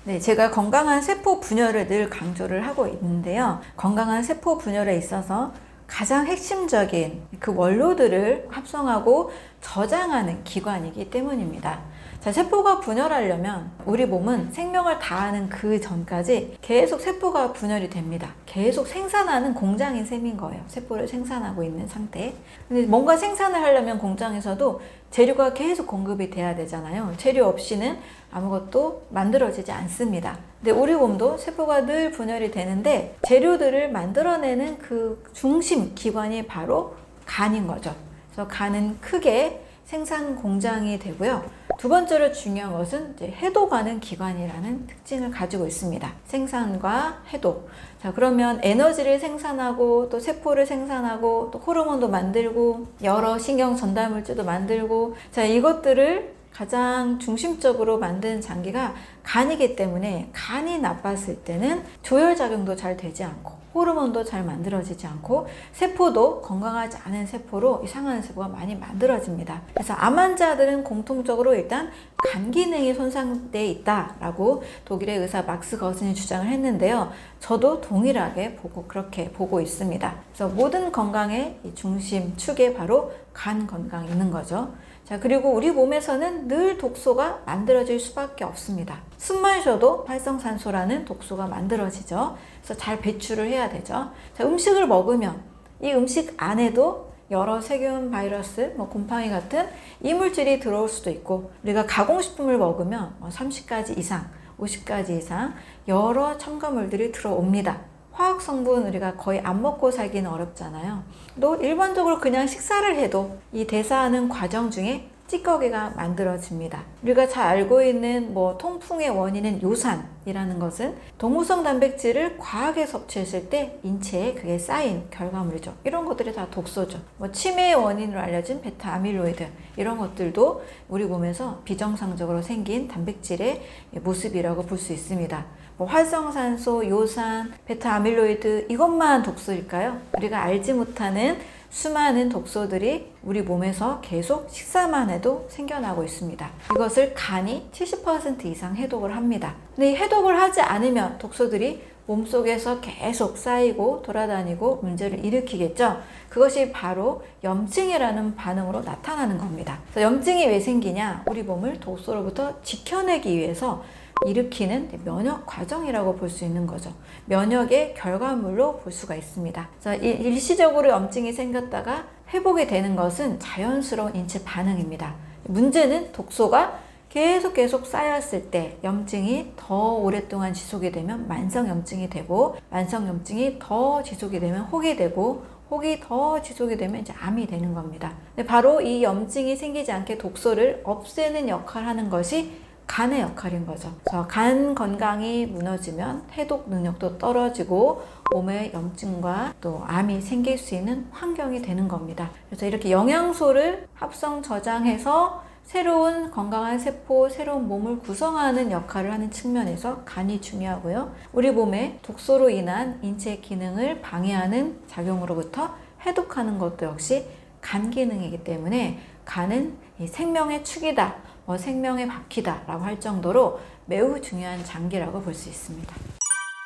네, 제가 건강한 세포 분열을 늘 강조를 하고 있는데요. 건강한 세포 분열에 있어서 가장 핵심적인 그 원료들을 합성하고 저장하는 기관이기 때문입니다. 자, 세포가 분열하려면 우리 몸은 생명을 다하는 그 전까지 계속 세포가 분열이 됩니다. 계속 생산하는 공장인 셈인 거예요. 세포를 생산하고 있는 상태. 근데 뭔가 생산을 하려면 공장에서도 재료가 계속 공급이 돼야 되잖아요. 재료 없이는 아무것도 만들어지지 않습니다. 근데 우리 몸도 세포가 늘 분열이 되는데 재료들을 만들어내는 그 중심 기관이 바로 간인 거죠. 그래서 간은 크게 생산 공장이 되고요. 두 번째로 중요한 것은 이제 해독하는 기관이라는 특징을 가지고 있습니다. 생산과 해독. 자, 그러면 에너지를 생산하고 또 세포를 생산하고 또 호르몬도 만들고 여러 신경 전달 물질도 만들고, 자, 이것들을 가장 중심적으로 만드는 장기가 간이기 때문에 간이 나빴을 때는 조혈작용도 잘 되지 않고 호르몬도 잘 만들어지지 않고 세포도 건강하지 않은 세포로 이상한 세포가 많이 만들어집니다. 그래서 암 환자들은 공통적으로 일단 간 기능이 손상되어 있다라고 독일의 의사 막스 거슨이 주장을 했는데요. 저도 동일하게 그렇게 보고 있습니다. 그래서 모든 건강의 중심 축에 바로 간 건강이 있는 거죠. 자, 그리고 우리 몸에서는 늘 독소가 만들어질 수밖에 없습니다. 숨만 쉬어도 활성산소라는 독소가 만들어지죠. 그래서 잘 배출을 해야 되죠. 자, 음식을 먹으면 이 음식 안에도 여러 세균, 바이러스, 곰팡이 같은 이물질이 들어올 수도 있고, 우리가 가공식품을 먹으면 30가지 이상, 50가지 이상 여러 첨가물들이 들어옵니다. 화학 성분 우리가 거의 안 먹고 살기는 어렵잖아요. 또 일반적으로 그냥 식사를 해도 이 대사하는 과정 중에 찌꺼기가 만들어집니다. 우리가 잘 알고 있는 통풍의 원인은 요산이라는 것은 동물성 단백질을 과하게 섭취했을 때 인체에 그게 쌓인 결과물이죠. 이런 것들이 다 독소죠. 치매의 원인으로 알려진 베타 아밀로이드, 이런 것들도 우리 몸에서 비정상적으로 생긴 단백질의 모습이라고 볼 수 있습니다. 활성산소, 요산, 베타 아밀로이드, 이것만 독소일까요? 우리가 알지 못하는 수많은 독소들이 우리 몸에서 계속 식사만 해도 생겨나고 있습니다. 이것을 간이 70% 이상 해독을 합니다. 근데 이 해독을 하지 않으면 독소들이 몸속에서 계속 쌓이고 돌아다니고 문제를 일으키겠죠. 그것이 바로 염증이라는 반응으로 나타나는 겁니다. 그래서 염증이 왜 생기냐? 우리 몸을 독소로부터 지켜내기 위해서 일으키는 면역 과정이라고 볼 수 있는 거죠. 면역의 결과물로 볼 수가 있습니다. 일시적으로 염증이 생겼다가 회복이 되는 것은 자연스러운 인체 반응입니다. 문제는 독소가 계속 쌓였을 때 염증이 더 오랫동안 지속이 되면 만성염증이 되고, 만성염증이 더 지속이 되면 혹이 되고, 혹이 더 지속이 되면 이제 암이 되는 겁니다. 근데 바로 이 염증이 생기지 않게 독소를 없애는 역할을 하는 것이 간의 역할인 거죠. 그래서 간 건강이 무너지면 해독 능력도 떨어지고 몸에 염증과 또 암이 생길 수 있는 환경이 되는 겁니다. 그래서 이렇게 영양소를 합성 저장해서 새로운 건강한 세포, 새로운 몸을 구성하는 역할을 하는 측면에서 간이 중요하고요. 우리 몸에 독소로 인한 인체 기능을 방해하는 작용으로부터 해독하는 것도 역시 간 기능이기 때문에 간은 이 생명의 축이다, 생명의 바퀴다 라고 할 정도로 매우 중요한 장기라고 볼 수 있습니다.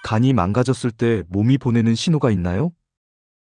간이 망가졌을 때 몸이 보내는 신호가 있나요?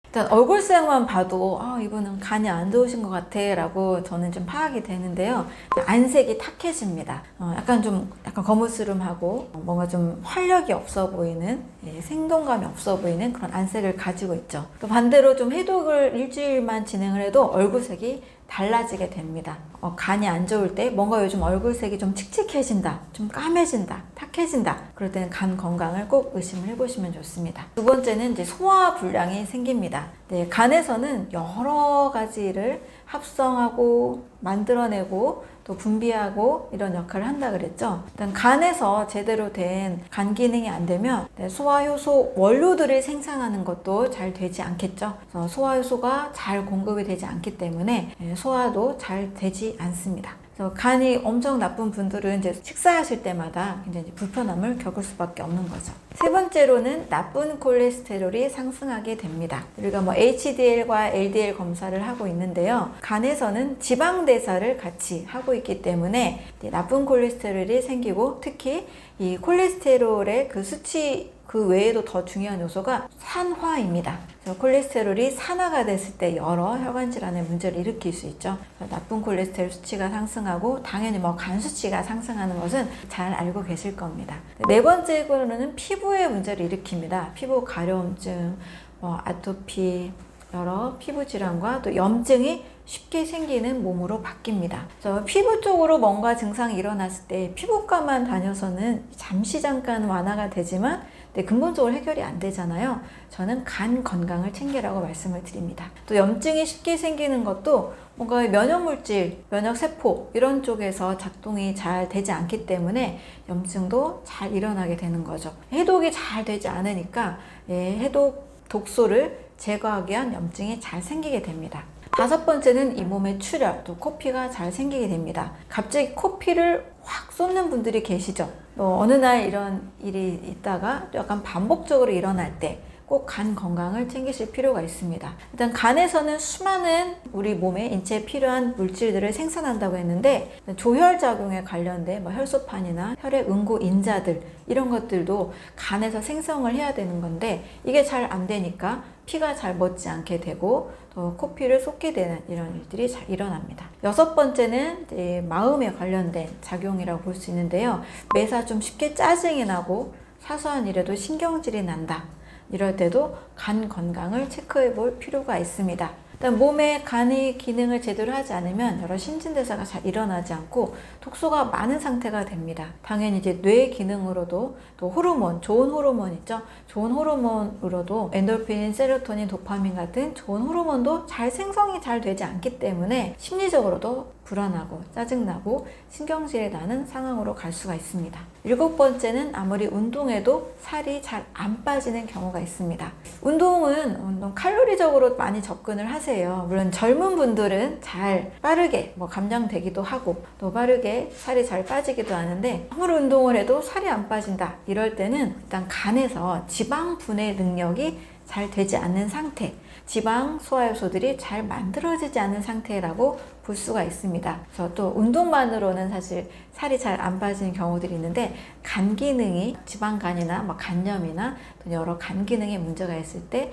일단 얼굴색만 봐도 이분은 간이 안 좋으신 것 같아 라고 저는 좀 파악이 되는데요. 안색이 탁해집니다. 약간 거무스름하고 뭔가 좀 활력이 없어 보이는, 생동감이 없어 보이는 그런 안색을 가지고 있죠. 또 반대로 좀 해독을 일주일만 진행을 해도 얼굴색이 달라지게 됩니다. 간이 안 좋을 때 뭔가 요즘 얼굴색이 좀 칙칙해진다, 좀 까매진다, 탁해진다, 그럴 때는 간 건강을 꼭 의심을 해보시면 좋습니다. 두 번째는 이제 소화 불량이 생깁니다. 네, 간에서는 여러 가지를 합성하고 만들어내고 또 분비하고 이런 역할을 한다 그랬죠. 일단 간에서 제대로 된 간 기능이 안 되면 소화효소 원료들을 생산하는 것도 잘 되지 않겠죠. 그래서 소화효소가 잘 공급이 되지 않기 때문에 소화도 잘 되지 않습니다. 그래서 간이 엄청 나쁜 분들은 이제 식사하실 때마다 굉장히 불편함을 겪을 수밖에 없는 거죠. 세 번째로는 나쁜 콜레스테롤이 상승하게 됩니다. 우리가 HDL과 LDL 검사를 하고 있는데요. 간에서는 지방 대사를 같이 하고 있기 때문에 나쁜 콜레스테롤이 생기고, 특히 이 콜레스테롤의 그 수치, 그 외에도 더 중요한 요소가 산화입니다. 그래서 콜레스테롤이 산화가 됐을 때 여러 혈관 질환의 문제를 일으킬 수 있죠. 나쁜 콜레스테롤 수치가 상승하고 당연히 간 수치가 상승하는 것은 잘 알고 계실 겁니다. 네 번째로는 피부의 문제를 일으킵니다. 피부 가려움증, 아토피, 여러 피부 질환과 또 염증이 쉽게 생기는 몸으로 바뀝니다. 그래서 피부 쪽으로 뭔가 증상이 일어났을 때 피부과만 다녀서는 잠깐 완화가 되지만 근본적으로 해결이 안 되잖아요. 저는 간 건강을 챙기라고 말씀을 드립니다. 또 염증이 쉽게 생기는 것도 뭔가 면역물질, 면역세포 이런 쪽에서 작동이 잘 되지 않기 때문에 염증도 잘 일어나게 되는 거죠. 해독이 잘 되지 않으니까 해독 독소를 제거하기 위한 염증이 잘 생기게 됩니다. 다섯 번째는 이 몸의 출혈, 또 코피가 잘 생기게 됩니다. 갑자기 코피를 확 쏟는 분들이 계시죠. 어느 날 이런 일이 있다가 약간 반복적으로 일어날 때 꼭 간 건강을 챙기실 필요가 있습니다. 일단 간에서는 수많은 우리 몸에 인체에 필요한 물질들을 생산한다고 했는데 조혈작용에 관련된 혈소판이나 혈액 응고 인자들 이런 것들도 간에서 생성을 해야 되는 건데 이게 잘 안 되니까 피가 잘 멎지 않게 되고 또 코피를 쏟게 되는 이런 일들이 잘 일어납니다. 여섯 번째는 마음에 관련된 작용이라고 볼 수 있는데요. 매사 좀 쉽게 짜증이 나고 사소한 일에도 신경질이 난다. 이럴 때도 간 건강을 체크해 볼 필요가 있습니다. 일단 몸에 간이 기능을 제대로 하지 않으면 여러 신진대사가 잘 일어나지 않고 독소가 많은 상태가 됩니다. 당연히 이제 뇌 기능으로도 또 호르몬, 좋은 호르몬 있죠. 좋은 호르몬으로도 엔돌핀, 세로토닌, 도파민 같은 좋은 호르몬도 생성이 잘 되지 않기 때문에 심리적으로도 불안하고 짜증나고 신경질이 나는 상황으로 갈 수가 있습니다. 일곱 번째는 아무리 운동해도 살이 잘 안 빠지는 경우가 있습니다. 운동 칼로리적으로 많이 접근을 하세요. 물론 젊은 분들은 잘 빠르게 감량되기도 하고 또 빠르게 살이 잘 빠지기도 하는데 아무리 운동을 해도 살이 안 빠진다. 이럴 때는 일단 간에서 지방 분해 능력이 잘 되지 않는 상태, 지방 소화효소들이 잘 만들어지지 않은 상태라고 볼 수가 있습니다. 그래서 또 운동만으로는 사실 살이 잘 안 빠지는 경우들이 있는데 간 기능이 지방간이나 간염이나 또 여러 간 기능에 문제가 있을 때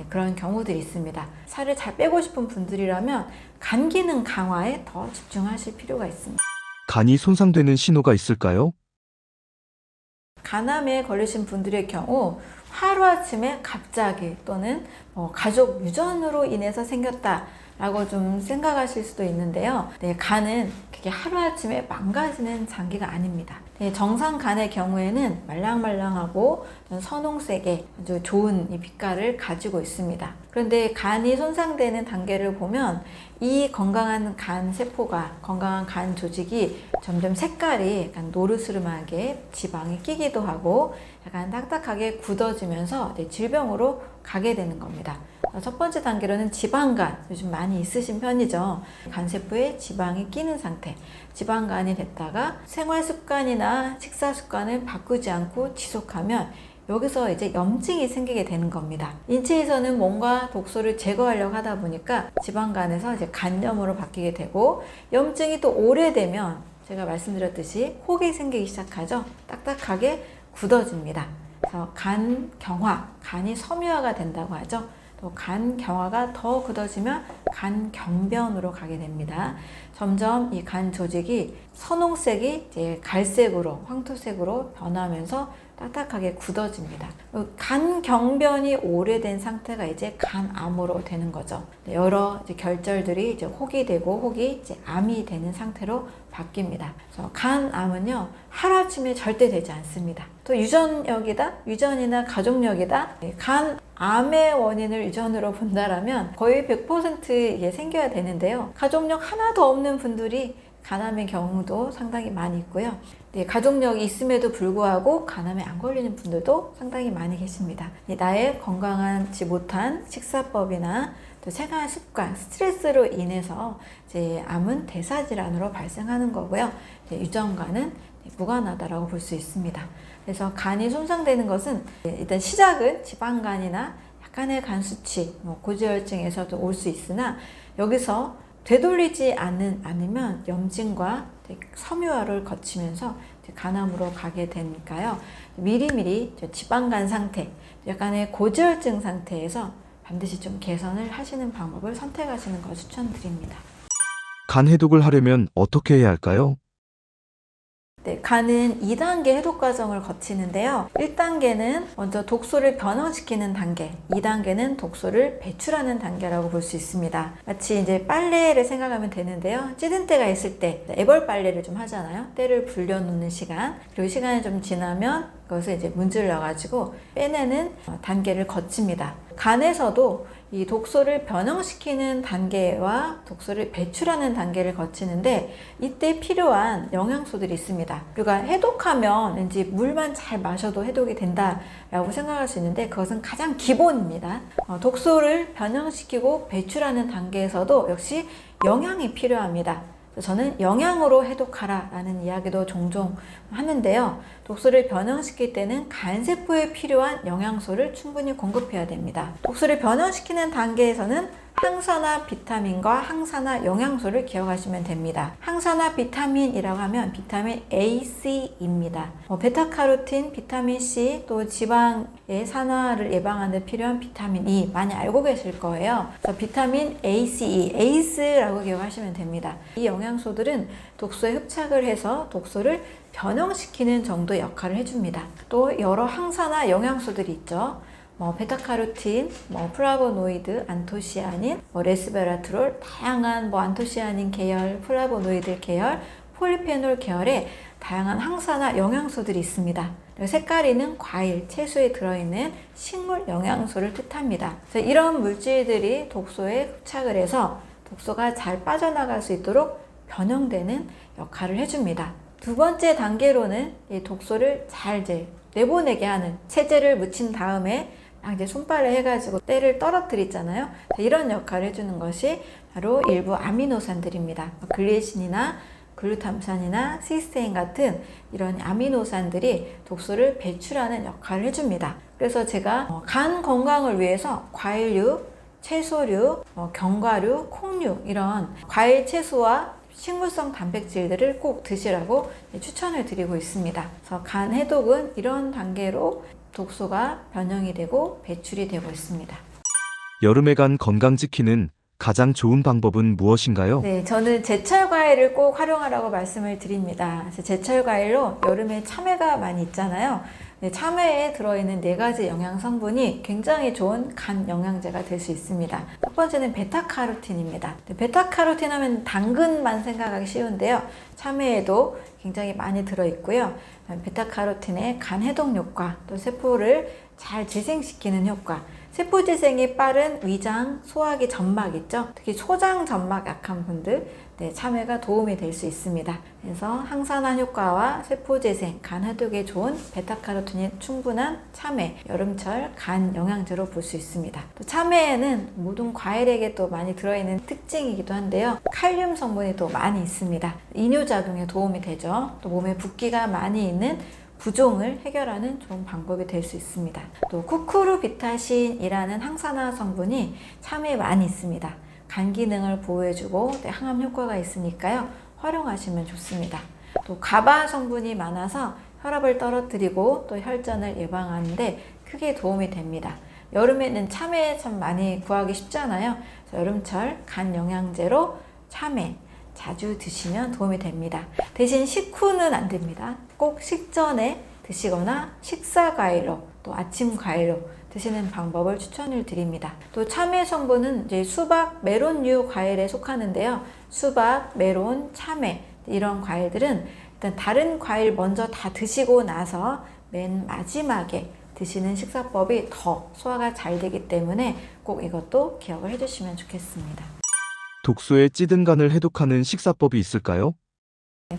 그런 경우들이 있습니다. 살을 잘 빼고 싶은 분들이라면 간 기능 강화에 더 집중하실 필요가 있습니다. 간이 손상되는 신호가 있을까요? 간암에 걸리신 분들의 경우 하루아침에 갑자기 또는 가족 유전으로 인해서 생겼다 라고 좀 생각하실 수도 있는데요. 간은 그게 하루아침에 망가지는 장기가 아닙니다. 정상 간의 경우에는 말랑말랑하고 선홍색의 아주 좋은 이 빛깔을 가지고 있습니다. 그런데 간이 손상되는 단계를 보면 이 건강한 간 세포가, 건강한 간 조직이 점점 색깔이 약간 노르스름하게 지방이 끼기도 하고 약간 딱딱하게 굳어지면서 질병으로 가게 되는 겁니다. 첫 번째 단계로는 지방간, 요즘 많이 있으신 편이죠. 간세포에 지방이 끼는 상태. 지방간이 됐다가 생활 습관이나 식사 습관을 바꾸지 않고 지속하면 여기서 이제 염증이 생기게 되는 겁니다. 인체에서는 뭔가 독소를 제거하려고 하다 보니까 지방간에서 이제 간염으로 바뀌게 되고 염증이 또 오래되면 제가 말씀드렸듯이 혹이 생기기 시작하죠. 딱딱하게 굳어집니다. 그래서 간 경화, 간이 섬유화가 된다고 하죠. 또 간 경화가 더 굳어지면 간 경변으로 가게 됩니다. 점점 이 간 조직이 선홍색이 이제 갈색으로, 황토색으로 변하면서 딱딱하게 굳어집니다. 간 경변이 오래된 상태가 이제 간암으로 되는 거죠. 여러 이제 결절들이 이제 혹이 되고 혹이 이제 암이 되는 상태로 바뀝니다. 그래서 간암은요 하루아침에 절대 되지 않습니다. 또 유전력이다, 유전이나 가족력이다. 간암의 원인을 유전으로 본다라면 거의 100% 이게 생겨야 되는데요. 가족력 하나도 없는 분들이 간암의 경우도 상당히 많이 있고요. 가족력이 있음에도 불구하고 간암에 안 걸리는 분들도 상당히 많이 계십니다. 나의 건강하지 못한 식사법이나 또 생활 습관, 스트레스로 인해서 이제 암은 대사질환으로 발생하는 거고요. 유전과는 무관하다라고 볼 수 있습니다. 그래서 간이 손상되는 것은 일단 시작은 지방간이나 약간의 간 수치, 고지혈증에서도 올 수 있으나 여기서 되돌리지 않으면 염증과 섬유화를 거치면서 이제 간암으로 가게 되니까요. 미리미리 지방간 상태, 약간의 고지혈증 상태에서 반드시 좀 개선을 하시는 방법을 선택하시는 걸 추천드립니다. 간 해독을 하려면 어떻게 해야 할까요? 네, 간은 2단계 해독 과정을 거치는데요. 1단계는 먼저 독소를 변형시키는 단계, 2단계는 독소를 배출하는 단계라고 볼 수 있습니다. 마치 이제 빨래를 생각하면 되는데요. 찌든 때가 있을 때 애벌 빨래를 좀 하잖아요. 때를 불려놓는 시간, 그리고 시간이 좀 지나면 그것을 이제 문질러 가지고 빼내는 단계를 거칩니다. 간에서도 이 독소를 변형시키는 단계와 독소를 배출하는 단계를 거치는데 이때 필요한 영양소들이 있습니다. 우리가 해독하면 왠지 물만 잘 마셔도 해독이 된다라고 생각할 수 있는데 그것은 가장 기본입니다. 독소를 변형시키고 배출하는 단계에서도 역시 영양이 필요합니다. 저는 영양으로 해독하라 라는 이야기도 종종 하는데요. 독소를 변형시킬 때는 간세포에 필요한 영양소를 충분히 공급해야 됩니다. 독소를 변형시키는 단계에서는 항산화 비타민과 항산화 영양소를 기억하시면 됩니다. 항산화 비타민이라고 하면 비타민 A, C입니다. 베타카로틴, 비타민 C, 또 지방의 산화를 예방하는 데 필요한 비타민 E 많이 알고 계실 거예요. 그래서 비타민 A, C, ACE라고 기억하시면 됩니다. 이 영양소들은 독소에 흡착을 해서 독소를 변형시키는 정도의 역할을 해줍니다. 또 여러 항산화 영양소들이 있죠. 베타카로틴, 플라보노이드, 안토시아닌, 레스베라트롤, 다양한 안토시아닌 계열, 플라보노이드 계열, 폴리페놀 계열의 다양한 항산화 영양소들이 있습니다. 색깔이는 과일, 채소에 들어있는 식물 영양소를 뜻합니다. 그래서 이런 물질들이 독소에 흡착을 해서 독소가 잘 빠져나갈 수 있도록 변형되는 역할을 해줍니다. 두 번째 단계로는 이 독소를 잘 이제 내보내게 하는 세제를 묻힌 다음에 이제 손발을 해가지고 때를 떨어뜨리잖아요. 이런 역할을 해주는 것이 바로 일부 아미노산들입니다. 글리신이나 글루탐산이나 시스테인 같은 이런 아미노산들이 독소를 배출하는 역할을 해줍니다. 그래서 제가 간 건강을 위해서 과일류, 채소류, 견과류, 콩류 이런 과일, 채소와 식물성 단백질들을 꼭 드시라고 추천을 드리고 있습니다. 그래서 간 해독은 이런 단계로 독소가 변형이 되고 배출이 되고 있습니다. 여름에 간 건강 지키는 가장 좋은 방법은 무엇인가요? 네, 저는 제철 과일을 꼭 활용하라고 말씀을 드립니다. 그래서 제철 과일로 여름에 참외가 많이 있잖아요. 네, 참외에 들어있는 4가지 영양 성분이 굉장히 좋은 간 영양제가 될 수 있습니다. 첫 번째는 베타카로틴입니다. 베타카로틴 하면 당근만 생각하기 쉬운데요. 참외에도 굉장히 많이 들어있고요. 베타카로틴의 간 해독 효과, 또 세포를 잘 재생시키는 효과, 세포 재생이 빠른 위장, 소화기 점막 있죠? 특히 소장 점막 약한 분들, 참외가 도움이 될 수 있습니다. 그래서 항산화 효과와 세포 재생, 간 해독에 좋은 베타카로틴이 충분한 참외, 여름철 간 영양제로 볼 수 있습니다. 또 참외에는 모든 과일에게 또 많이 들어있는 특징이기도 한데요. 칼륨 성분이 또 많이 있습니다. 이뇨작용에 도움이 되죠. 또 몸에 붓기가 많이 있는 부종을 해결하는 좋은 방법이 될 수 있습니다. 또 쿠쿠르비타신이라는 항산화 성분이 참외에 많이 있습니다. 간 기능을 보호해주고 항암 효과가 있으니까요. 활용하시면 좋습니다. 또 가바 성분이 많아서 혈압을 떨어뜨리고 또 혈전을 예방하는데 크게 도움이 됩니다. 여름에는 참외 참 많이 구하기 쉽잖아요. 그래서 여름철 간 영양제로 참외 자주 드시면 도움이 됩니다. 대신 식후는 안 됩니다. 꼭 식전에 드시거나 식사 과일로 또 아침 과일로 드시는 방법을 추천을 드립니다. 또 참외 성분은 이제 수박, 메론류 과일에 속하는데요. 수박, 메론, 참외 이런 과일들은 일단 다른 과일 먼저 다 드시고 나서 맨 마지막에 드시는 식사법이 더 소화가 잘 되기 때문에 꼭 이것도 기억을 해주시면 좋겠습니다. 독소에 찌든 간을 해독하는 식사법이 있을까요?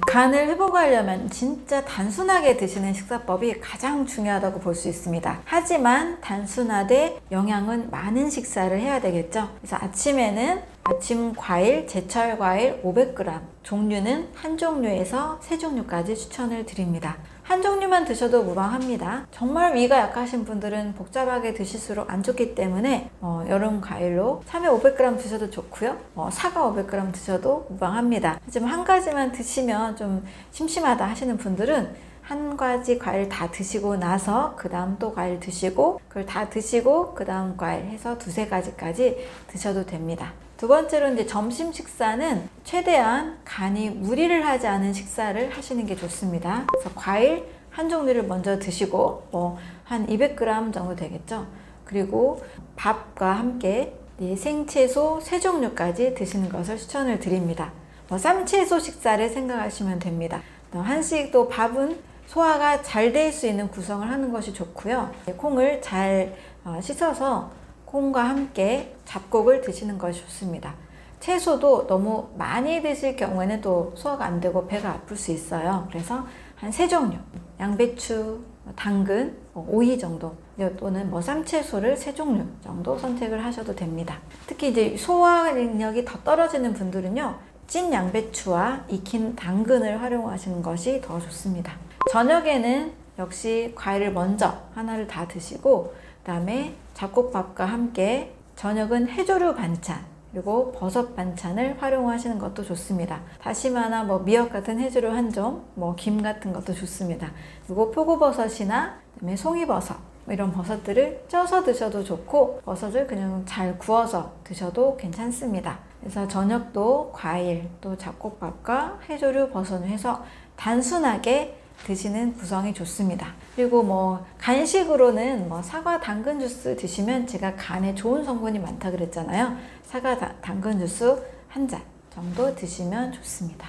간을 회복하려면 진짜 단순하게 드시는 식사법이 가장 중요하다고 볼 수 있습니다. 하지만 단순하되 영양은 많은 식사를 해야 되겠죠. 그래서 아침에는 아침 과일, 제철 과일 500g, 종류는 한 종류에서 3종류까지 추천을 드립니다. 한 종류만 드셔도 무방합니다. 정말 위가 약하신 분들은 복잡하게 드실수록 안 좋기 때문에 여름 과일로 참외 500g 드셔도 좋고요. 사과 500g 드셔도 무방합니다. 하지만 한 가지만 드시면 좀 심심하다 하시는 분들은 한 가지 과일 다 드시고 나서 그 다음 또 과일 드시고 그걸 다 드시고 그 다음 과일 해서 두세 가지까지 드셔도 됩니다. 두 번째로 이제 점심 식사는 최대한 간이 무리를 하지 않은 식사를 하시는 게 좋습니다. 그래서 과일 한 종류를 먼저 드시고 한 200g 정도 되겠죠. 그리고 밥과 함께 생채소 3종류까지 드시는 것을 추천을 드립니다. 쌈채소 식사를 생각하시면 됩니다. 한식도 밥은 소화가 잘 될 수 있는 구성을 하는 것이 좋고요. 콩을 잘 씻어서 콩과 함께 잡곡을 드시는 것이 좋습니다. 채소도 너무 많이 드실 경우에는 또 소화가 안 되고 배가 아플 수 있어요. 그래서 한 3종류, 양배추, 당근, 오이 정도 또는 쌈채소를 3종류 정도 선택을 하셔도 됩니다. 특히 이제 소화 능력이 더 떨어지는 분들은요, 찐 양배추와 익힌 당근을 활용하시는 것이 더 좋습니다. 저녁에는 역시 과일을 먼저 하나를 다 드시고 그 다음에 잡곡밥과 함께 저녁은 해조류 반찬 그리고 버섯 반찬을 활용하시는 것도 좋습니다. 다시마나 미역 같은 해조류 한 점, 김 같은 것도 좋습니다. 그리고 표고버섯이나 그다음에 송이버섯 이런 버섯들을 쪄서 드셔도 좋고 버섯을 그냥 잘 구워서 드셔도 괜찮습니다. 그래서 저녁도 과일 또 잡곡밥과 해조류 버섯을 해서 단순하게 드시는 구성이 좋습니다. 그리고 간식으로는 사과 당근 주스 드시면 제가 간에 좋은 성분이 많다 그랬잖아요. 사과 당근 주스 한 잔 정도 드시면 좋습니다.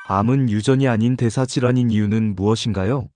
암은 유전이 아닌 대사 질환인 이유는 무엇인가요?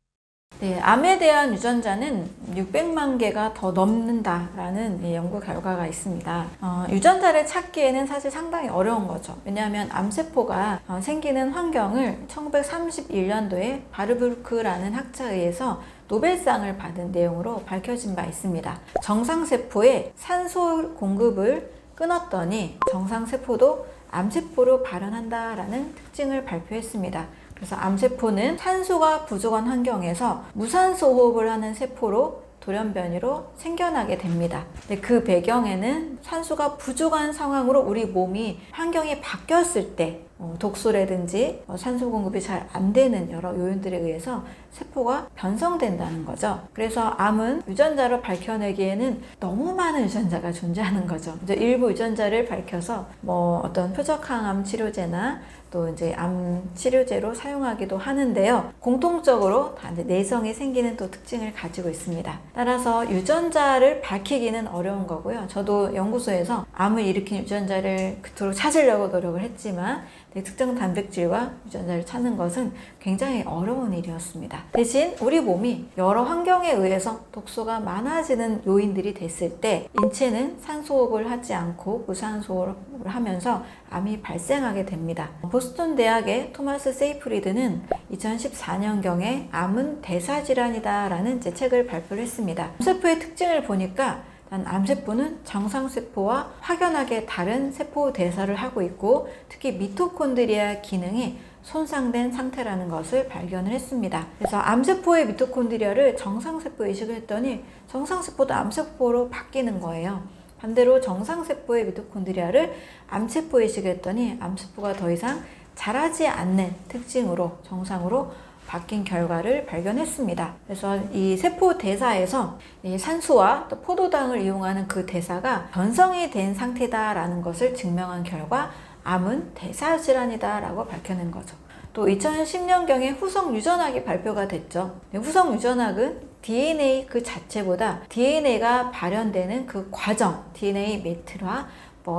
네, 암에 대한 유전자는 600만 개가 더 넘는다라는 연구 결과가 있습니다. 유전자를 찾기에는 사실 상당히 어려운 거죠. 왜냐하면 암세포가 생기는 환경을 1931년도에 바르부르크라는 학자에 의해서 노벨상을 받은 내용으로 밝혀진 바 있습니다. 정상세포에 산소 공급을 끊었더니 정상세포도 암세포로 발현한다라는 특징을 발표했습니다. 그래서 암세포는 산소가 부족한 환경에서 무산소 호흡을 하는 세포로 돌연변이로 생겨나게 됩니다. 근데 그 배경에는 산소가 부족한 상황으로 우리 몸이 환경이 바뀌었을 때 독소라든지 산소 공급이 잘 안 되는 여러 요인들에 의해서 세포가 변성된다는 거죠. 그래서 암은 유전자로 밝혀내기에는 너무 많은 유전자가 존재하는 거죠. 이제 일부 유전자를 밝혀서 어떤 표적항암 치료제나 또 이제 암 치료제로 사용하기도 하는데요. 공통적으로 다 내성이 생기는 또 특징을 가지고 있습니다. 따라서 유전자를 밝히기는 어려운 거고요. 저도 연구소에서 암을 일으킨 유전자를 그토록 찾으려고 노력을 했지만 특정 단백질과 유전자를 찾는 것은 굉장히 어려운 일이었습니다. 대신 우리 몸이 여러 환경에 의해서 독소가 많아지는 요인들이 됐을 때 인체는 산소호흡을 하지 않고 무산소호흡을 하면서 암이 발생하게 됩니다. 보스턴 대학의 토마스 세이프리드는 2014년경에 암은 대사질환이다 라는 책을 발표를 했습니다. 암세포의 특징을 보니까 암세포는 정상세포와 확연하게 다른 세포 대사를 하고 있고 특히 미토콘드리아 기능이 손상된 상태라는 것을 발견을 했습니다. 그래서 암세포의 미토콘드리아를 정상세포에 이식을 했더니 정상세포도 암세포로 바뀌는 거예요. 반대로 정상세포의 미토콘드리아를 암세포에 이식을 했더니 암세포가 더 이상 자라지 않는 특징으로 정상으로 바뀐 결과를 발견했습니다. 그래서 이 세포 대사에서 이 산소와 또 포도당을 이용하는 그 대사가 변성이 된 상태다라는 것을 증명한 결과 암은 대사질환이다라고 밝혀낸 거죠. 또 2010년경에 후성 유전학이 발표가 됐죠. 후성 유전학은 DNA 그 자체보다 DNA가 발현되는 그 과정, DNA 메틀화,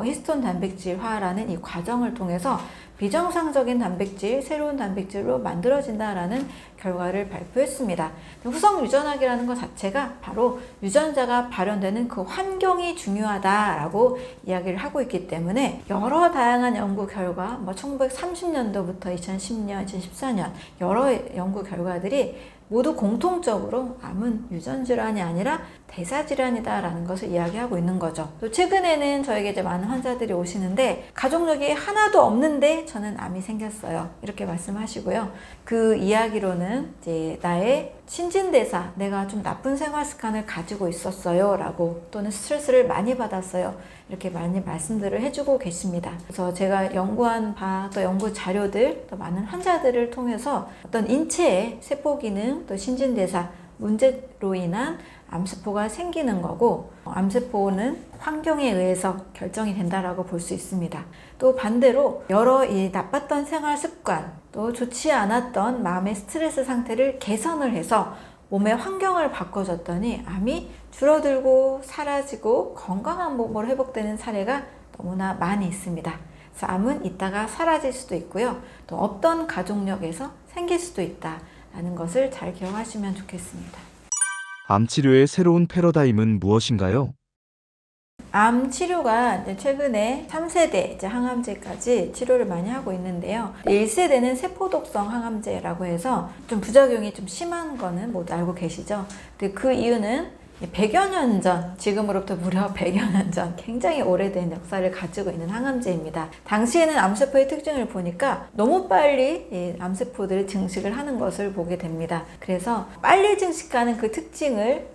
히스톤 단백질화라는 이 과정을 통해서 비정상적인 단백질, 새로운 단백질로 만들어진다라는 결과를 발표했습니다. 후성 유전학이라는 것 자체가 바로 유전자가 발현되는 그 환경이 중요하다라고 이야기를 하고 있기 때문에 여러 다양한 연구 결과, 1930년도부터 2010년, 2014년 여러 연구 결과들이 모두 공통적으로 암은 유전질환이 아니라 대사질환이다라는 것을 이야기하고 있는 거죠. 또 최근에는 저에게 이제 많은 환자들이 오시는데 가족력이 하나도 없는데 저는 암이 생겼어요. 이렇게 말씀하시고요. 그 이야기로는 이제 나의 신진대사, 내가 좀 나쁜 생활 습관을 가지고 있었어요 라고, 또는 스트레스를 많이 받았어요, 이렇게 많이 말씀들을 해주고 계십니다. 그래서 제가 연구한 바, 또 연구 자료들, 또 많은 환자들을 통해서 어떤 인체의 세포 기능, 또 신진대사 문제로 인한 암세포가 생기는 거고, 암세포는 환경에 의해서 결정이 된다라고 볼 수 있습니다. 또 반대로 여러 이 나빴던 생활 습관, 또 좋지 않았던 마음의 스트레스 상태를 개선을 해서 몸의 환경을 바꿔줬더니 암이 줄어들고 사라지고 건강한 몸으로 회복되는 사례가 너무나 많이 있습니다. 그래서 암은 이따가 사라질 수도 있고요. 또 없던 가족력에서 생길 수도 있다라는 것을 잘 기억하시면 좋겠습니다. 암 치료의 새로운 패러다임은 무엇인가요? 암 치료가 이제 최근에 3세대 이제 항암제까지 치료를 많이 하고 있는데요. 1세대는 세포독성 항암제라고 해서 좀 부작용이 좀 심한 거는 모두 알고 계시죠? 근데 그 이유는 100여 년 전, 지금으로부터 무려 100여 년 전 굉장히 오래된 역사를 가지고 있는 항암제입니다. 당시에는 암세포의 특징을 보니까 너무 빨리 이 암세포들이 증식을 하는 것을 보게 됩니다. 그래서 빨리 증식하는 그 특징을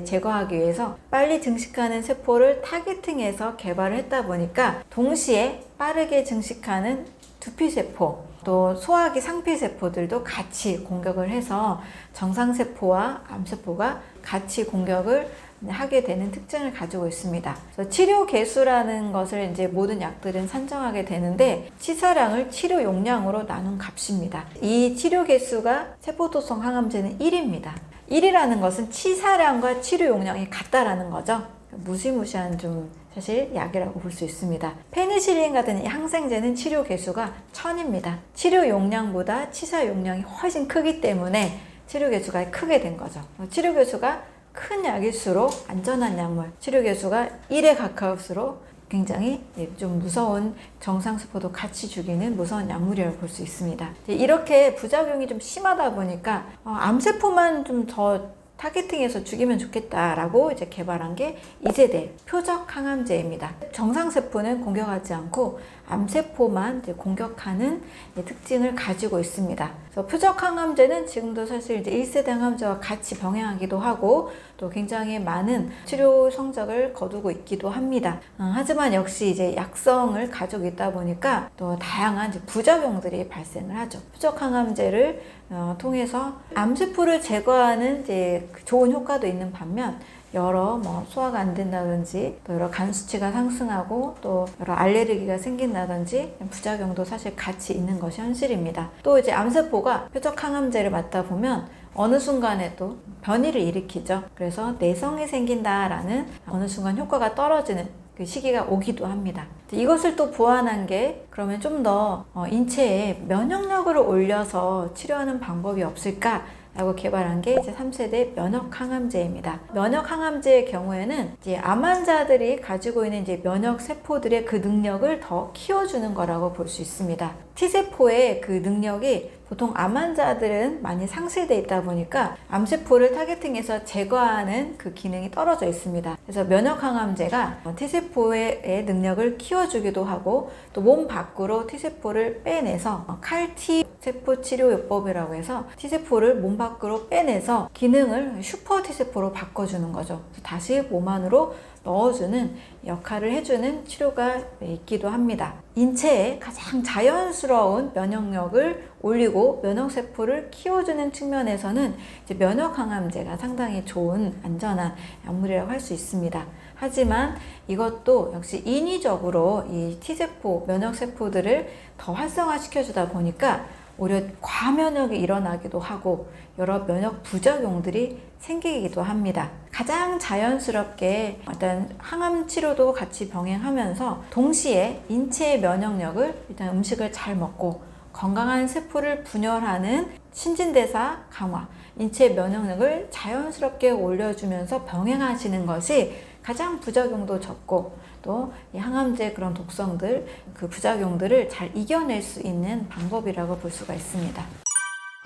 제거하기 위해서 빨리 증식하는 세포를 타겟팅해서 개발을 했다 보니까 동시에 빠르게 증식하는 두피세포, 또 소화기 상피세포들도 같이 공격을 해서 정상세포와 암세포가 같이 공격을 하게 되는 특징을 가지고 있습니다. 그래서 치료 개수라는 것을 이제 모든 약들은 산정하게 되는데 치사량을 치료 용량으로 나눈 값입니다. 이 치료 개수가 세포독성 항암제는 1입니다. 1이라는 것은 치사량과 치료 용량이 같다라는 거죠. 무시무시한 좀 사실 약이라고 볼 수 있습니다. 페니실린 같은 항생제는 치료 개수가 1000입니다. 치료 용량보다 치사 용량이 훨씬 크기 때문에 치료 개수가 크게 된 거죠. 치료 개수가 큰 약일수록 안전한 약물, 치료 개수가 1에 가까울수록 굉장히 좀 무서운 정상세포도 같이 죽이는 무서운 약물이라고 볼 수 있습니다. 이렇게 부작용이 좀 심하다 보니까 암세포만 좀 더 타겟팅해서 죽이면 좋겠다라고 이제 개발한 게 2세대 표적 항암제입니다. 정상세포는 공격하지 않고 암세포만 이제 공격하는 특징을 가지고 있습니다. 그래서 표적 항암제는 지금도 사실 이제 1세대 항암제와 같이 병행하기도 하고 또 굉장히 많은 치료 성적을 거두고 있기도 합니다. 하지만 역시 이제 약성을 가지고 있다 보니까 또 다양한 이제 부작용들이 발생을 하죠. 표적 항암제를 통해서 암세포를 제거하는 이제 좋은 효과도 있는 반면 여러 소화가 안 된다든지 또 여러 간 수치가 상승하고 또 여러 알레르기가 생긴다든지 부작용도 사실 같이 있는 것이 현실입니다. 또 이제 암세포가 표적 항암제를 맞다 보면 어느 순간에 또 변이를 일으키죠. 그래서 내성이 생긴다라는 어느 순간 효과가 떨어지는 그 시기가 오기도 합니다. 이것을 또 보완한 게 그러면 좀 더 인체에 면역력을 올려서 치료하는 방법이 없을까? 라고 개발한 게 이제 3세대 면역 항암제입니다. 면역 항암제의 경우에는 이제 암 환자들이 가지고 있는 이제 면역 세포들의 그 능력을 더 키워주는 거라고 볼 수 있습니다. T세포의 그 능력이 보통 암 환자들은 많이 상실되어 있다 보니까 암세포를 타겟팅해서 제거하는 그 기능이 떨어져 있습니다. 그래서 면역 항암제가 T세포의 능력을 키워주기도 하고 또 몸 밖으로 T세포를 빼내서 CAR-T 세포 치료요법이라고 해서 T세포를 몸 밖으로 빼내서 기능을 슈퍼 T세포로 바꿔주는 거죠. 다시 몸 안으로 넣어주는 역할을 해주는 치료가 있기도 합니다. 인체의 가장 자연스러운 면역력을 올리고 면역세포를 키워주는 측면에서는 이제 면역항암제가 상당히 좋은 안전한 약물이라고 할 수 있습니다. 하지만 이것도 역시 인위적으로 이 T세포, 면역세포들을 더 활성화시켜주다 보니까 오히려 과면역이 일어나기도 하고 여러 면역 부작용들이 생기기도 합니다. 가장 자연스럽게 어떤 항암 치료도 같이 병행하면서 동시에 인체의 면역력을 일단 음식을 잘 먹고 건강한 세포를 분열하는 신진대사 강화, 인체의 면역력을 자연스럽게 올려주면서 병행하시는 것이 가장 부작용도 적고 또 이 항암제의 그런 독성들, 그 부작용들을 잘 이겨낼 수 있는 방법이라고 볼 수가 있습니다.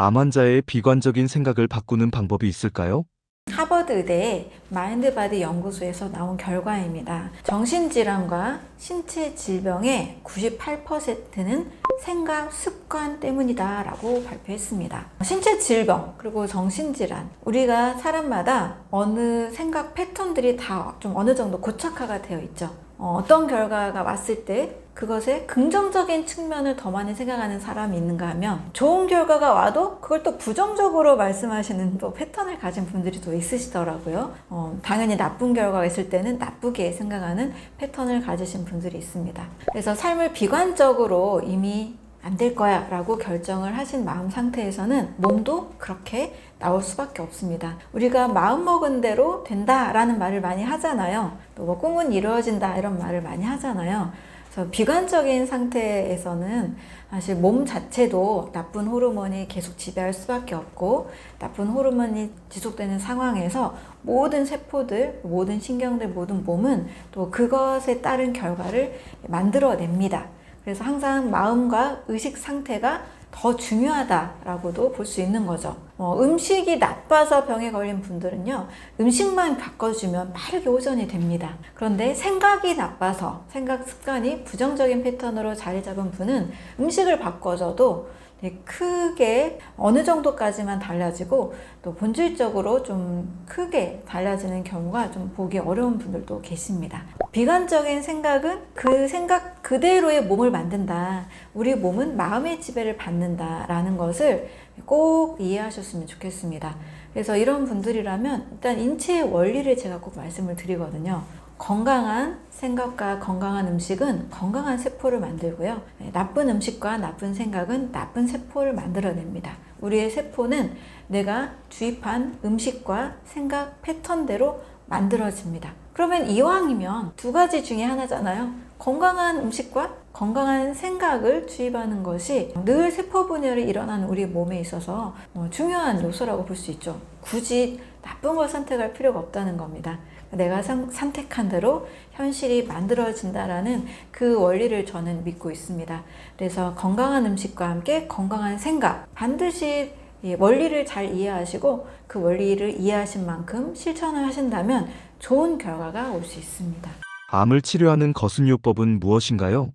암 환자의 비관적인 생각을 바꾸는 방법이 있을까요? 하버드 의대 마인드바디 연구소에서 나온 결과입니다. 정신질환과 신체 질병의 98%는 생각 습관 때문이다 라고 발표했습니다. 신체 질병 그리고 정신질환, 우리가 사람마다 어느 생각 패턴들이 다 좀 어느 정도 고착화가 되어 있죠. 어떤 결과가 왔을 때 그것의 긍정적인 측면을 더 많이 생각하는 사람이 있는가 하면, 좋은 결과가 와도 그걸 또 부정적으로 말씀하시는 또 패턴을 가진 분들이 또 있으시더라고요. 당연히 나쁜 결과가 있을 때는 나쁘게 생각하는 패턴을 가지신 분들이 있습니다. 그래서 삶을 비관적으로 이미 안 될 거야 라고 결정을 하신 마음 상태에서는 몸도 그렇게 나올 수밖에 없습니다. 우리가 마음먹은 대로 된다 라는 말을 많이 하잖아요. 또 뭐 꿈은 이루어진다 이런 말을 많이 하잖아요. 그래서 비관적인 상태에서는 사실 몸 자체도 나쁜 호르몬이 계속 지배할 수밖에 없고, 나쁜 호르몬이 지속되는 상황에서 모든 세포들, 모든 신경들, 모든 몸은 또 그것에 따른 결과를 만들어냅니다. 그래서 항상 마음과 의식 상태가 더 중요하다라고도 볼 수 있는 거죠. 음식이 나빠서 병에 걸린 분들은요, 음식만 바꿔주면 빠르게 호전이 됩니다. 그런데 생각이 나빠서, 생각 습관이 부정적인 패턴으로 자리 잡은 분은 음식을 바꿔줘도 크게 어느 정도까지만 달라지고, 또 본질적으로 좀 크게 달라지는 경우가 좀 보기 어려운 분들도 계십니다. 비관적인 생각은 그 생각 그대로의 몸을 만든다. 우리 몸은 마음의 지배를 받는다 라는 것을 꼭 이해하셨으면 좋겠습니다. 그래서 이런 분들이라면 일단 인체의 원리를 제가 꼭 말씀을 드리거든요. 건강한 생각과 건강한 음식은 건강한 세포를 만들고요. 나쁜 음식과 나쁜 생각은 나쁜 세포를 만들어냅니다. 우리의 세포는 내가 주입한 음식과 생각 패턴대로 만들어집니다. 그러면 이왕이면 두 가지 중에 하나잖아요. 건강한 음식과 건강한 생각을 주입하는 것이 늘 세포 분열이 일어나는 우리 몸에 있어서 중요한 요소라고 볼 수 있죠. 굳이 나쁜 걸 선택할 필요가 없다는 겁니다. 내가 선택한 대로 현실이 만들어진다라는 그 원리를 저는 믿고 있습니다. 그래서 건강한 음식과 함께 건강한 생각, 반드시 원리를 잘 이해하시고 그 원리를 이해하신 만큼 실천을 하신다면 좋은 결과가 올 수 있습니다. 암을 치료하는 거순요법은 무엇인가요?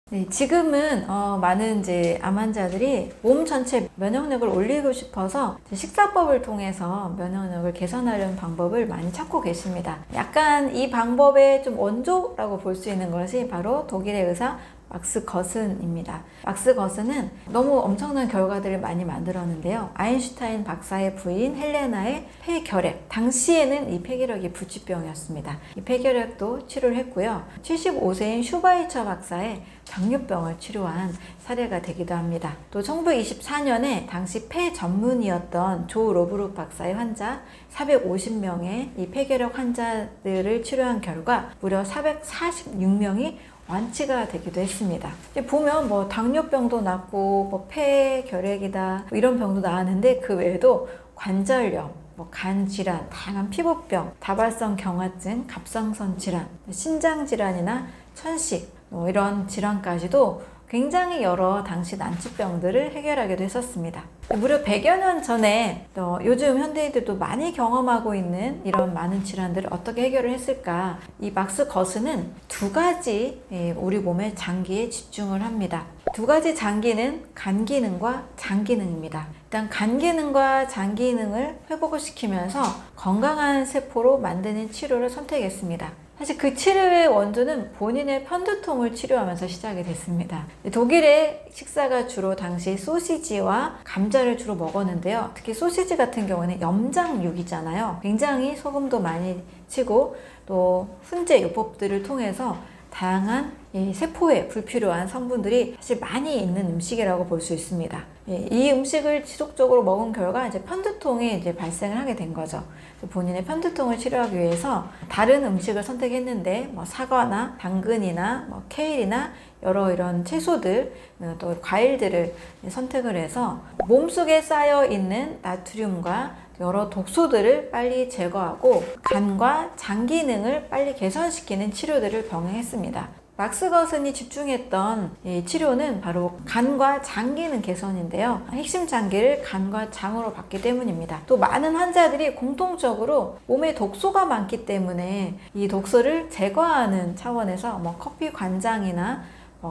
네, 지금은 많은 이제 암 환자들이 몸 전체 면역력을 올리고 싶어서 식사법을 통해서 면역력을 개선하려는 방법을 많이 찾고 계십니다. 약간 이 방법의 좀 원조라고 볼 수 있는 것이 바로 독일의 의사 막스 거슨입니다. 막스 거슨은 너무 엄청난 결과들을 많이 만들었는데요. 아인슈타인 박사의 부인 헬레나의 폐결핵, 당시에는 이 폐결핵이 불치병이었습니다. 이 폐결핵도 치료를 했고요. 75세인 슈바이처 박사의 당뇨병을 치료한 사례가 되기도 합니다. 또 1924년에 당시 폐 전문의였던 조 로브룩 박사의 환자 450명의 이 폐결핵 환자들을 치료한 결과 무려 446명이 완치가 되기도 했습니다. 보면 뭐 당뇨병도 낫고 뭐 폐결핵이다 이런 병도 나았는데 그 외에도 관절염, 간 질환, 다양한 피부병, 다발성 경화증, 갑상선 질환, 신장 질환이나 천식 이런 질환까지도 굉장히 여러 당시 난치병들을 해결하기도 했었습니다. 무려 100여 년 전에 요즘 현대인들도 많이 경험하고 있는 이런 많은 질환들을 어떻게 해결을 했을까? 이 막스 거스는 두 가지 우리 몸의 장기에 집중을 합니다. 두 가지 장기는 간 기능과 장 기능입니다. 일단 간 기능과 장 기능을 회복을 시키면서 건강한 세포로 만드는 치료를 선택했습니다. 사실 그 치료의 원조는 본인의 편두통을 치료하면서 시작이 됐습니다. 독일의 식사가 주로 당시 소시지와 감자를 주로 먹었는데요. 특히 소시지 같은 경우는 염장육이잖아요. 굉장히 소금도 많이 치고 또 훈제 요법들을 통해서 다양한 세포에 불필요한 성분들이 사실 많이 있는 음식이라고 볼 수 있습니다. 이 음식을 지속적으로 먹은 결과 이제 편두통이 이제 발생을 하게 된 거죠. 본인의 편두통을 치료하기 위해서 다른 음식을 선택했는데 사과나 당근이나 케일이나 여러 이런 채소들 또 과일들을 선택을 해서 몸속에 쌓여 있는 나트륨과 여러 독소들을 빨리 제거하고 간과 장 기능을 빨리 개선시키는 치료들을 병행했습니다. 막스것은이 집중했던 이 치료는 바로 간과 장 기능 개선인데요. 핵심 장기를 간과 장으로 받기 때문입니다. 또 많은 환자들이 공통적으로 몸에 독소가 많기 때문에 이 독소를 제거하는 차원에서 커피 관장이나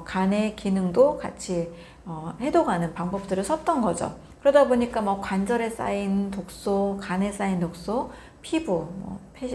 간의 기능도 같이 해독하는 방법들을 썼던 거죠. 그러다 보니까 관절에 쌓인 독소, 간에 쌓인 독소, 피부,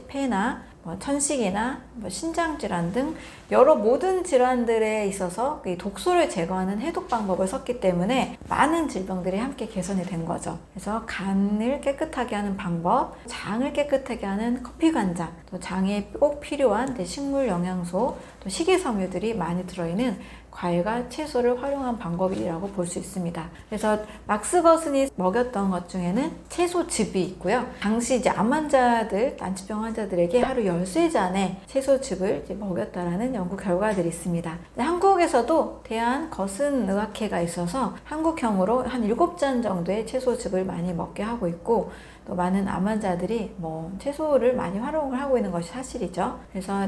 폐나 천식이나 신장 질환 등 여러 모든 질환들에 있어서 이 독소를 제거하는 해독 방법을 썼기 때문에 많은 질병들이 함께 개선이 된 거죠. 그래서 간을 깨끗하게 하는 방법, 장을 깨끗하게 하는 커피 관장, 또 장에 꼭 필요한 식물 영양소, 또 식이섬유들이 많이 들어있는 과일과 채소를 활용한 방법이라고 볼 수 있습니다. 그래서 막스것은이 먹였던 것 중에는 채소즙이 있고요. 당시 이제 암 환자들, 난치병 환자들에게 하루 13잔의 채소즙을 먹였다라는 연구 결과들이 있습니다. 한국에서도 대한거슴의학회가 있어서 한국형으로 한 7잔 정도의 채소즙을 많이 먹게 하고 있고, 또 많은 암 환자들이 채소를 많이 활용을 하고 있는 것이 사실이죠. 그래서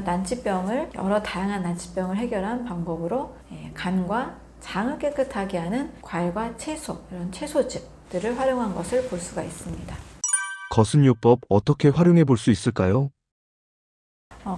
여러 다양한 난치병을 해결한 방법으로 간과 장을 깨끗하게 하는 과일과 채소, 이런 채소즙들을 활용한 것을 볼 수가 있습니다. 거슴요법 어떻게 활용해 볼 수 있을까요?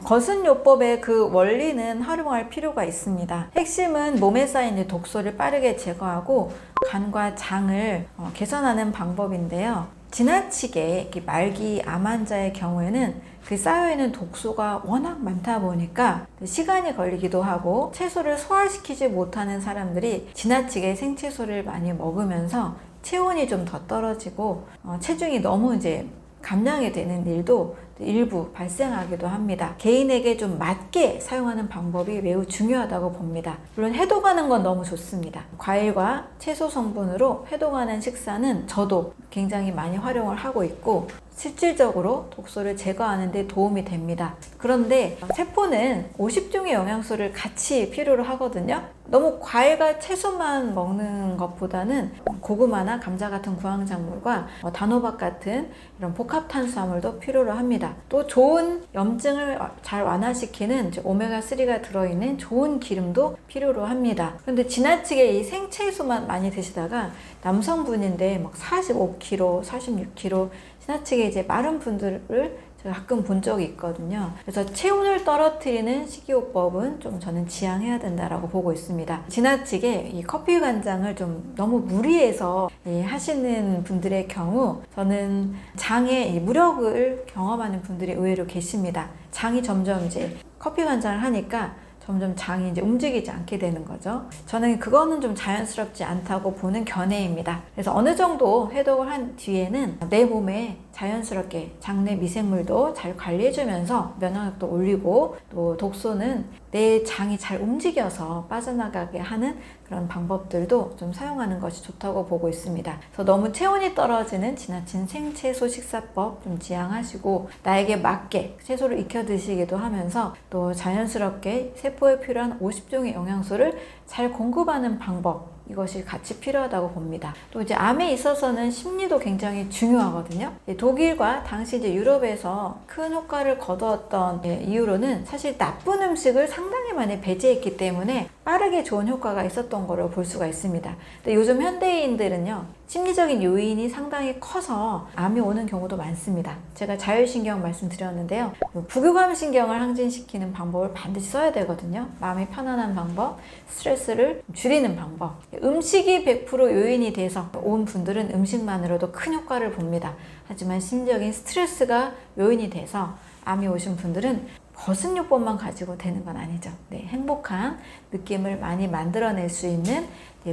거슴요법의 그 원리는 활용할 필요가 있습니다. 핵심은 몸에 쌓인 독소를 빠르게 제거하고 간과 장을 개선하는 방법인데요. 지나치게 말기 암 환자의 경우에는 그 쌓여있는 독소가 워낙 많다 보니까 시간이 걸리기도 하고 채소를 소화시키지 못하는 사람들이 지나치게 생채소를 많이 먹으면서 체온이 좀 더 떨어지고 체중이 너무 이제 감량이 되는 일도 일부 발생하기도 합니다. 개인에게 좀 맞게 사용하는 방법이 매우 중요하다고 봅니다. 물론 해독하는 건 너무 좋습니다. 과일과 채소 성분으로 해독하는 식사는 저도 굉장히 많이 활용을 하고 있고 실질적으로 독소를 제거하는 데 도움이 됩니다. 그런데 세포는 50종의 영양소를 같이 필요로 하거든요. 너무 과일과 채소만 먹는 것보다는 고구마나 감자 같은 구황작물과 단호박 같은 이런 복합 탄수화물도 필요로 합니다. 또 좋은 염증을 잘 완화시키는 오메가3가 들어있는 좋은 기름도 필요로 합니다. 그런데 지나치게 이 생채소만 많이 드시다가 남성분인데 45kg, 46kg 지나치게 이제 마른 분들을 제가 가끔 본 적이 있거든요. 그래서 체온을 떨어뜨리는 식이요법은 좀 저는 지양해야 된다라고 보고 있습니다. 지나치게 이 커피 간장을 좀 너무 무리해서 하시는 분들의 경우 저는 장에 무력을 경험하는 분들이 의외로 계십니다. 장이 점점 이제 커피 간장을 하니까 점점 장이 이제 움직이지 않게 되는 거죠. 저는 그거는 좀 자연스럽지 않다고 보는 견해입니다. 그래서 어느 정도 해독을 한 뒤에는 내 몸에 자연스럽게 장내 미생물도 잘 관리해주면서 면역력도 올리고 또 독소는 내 장이 잘 움직여서 빠져나가게 하는 그런 방법들도 좀 사용하는 것이 좋다고 보고 있습니다. 그래서 너무 체온이 떨어지는 지나친 생채소 식사법 좀 지양하시고 나에게 맞게 채소를 익혀 드시기도 하면서 또 자연스럽게 세포에 필요한 50종의 영양소를 잘 공급하는 방법, 이것이 같이 필요하다고 봅니다. 또 이제 암에 있어서는 심리도 굉장히 중요하거든요. 독일과 당시 이제 유럽에서 큰 효과를 거두었던 이유로는 사실 나쁜 음식을 상당히 많이 배제했기 때문에 빠르게 좋은 효과가 있었던 거를 볼 수가 있습니다. 근데 요즘 현대인들은요, 심리적인 요인이 상당히 커서 암이 오는 경우도 많습니다. 제가 자율신경 말씀드렸는데요. 부교감신경을 항진시키는 방법을 반드시 써야 되거든요. 마음이 편안한 방법, 스트레스를 줄이는 방법. 음식이 100% 요인이 돼서 온 분들은 음식만으로도 큰 효과를 봅니다. 하지만 심리적인 스트레스가 요인이 돼서 암이 오신 분들은 거슴요법만 가지고 되는 건 아니죠. 행복한 느낌을 많이 만들어낼 수 있는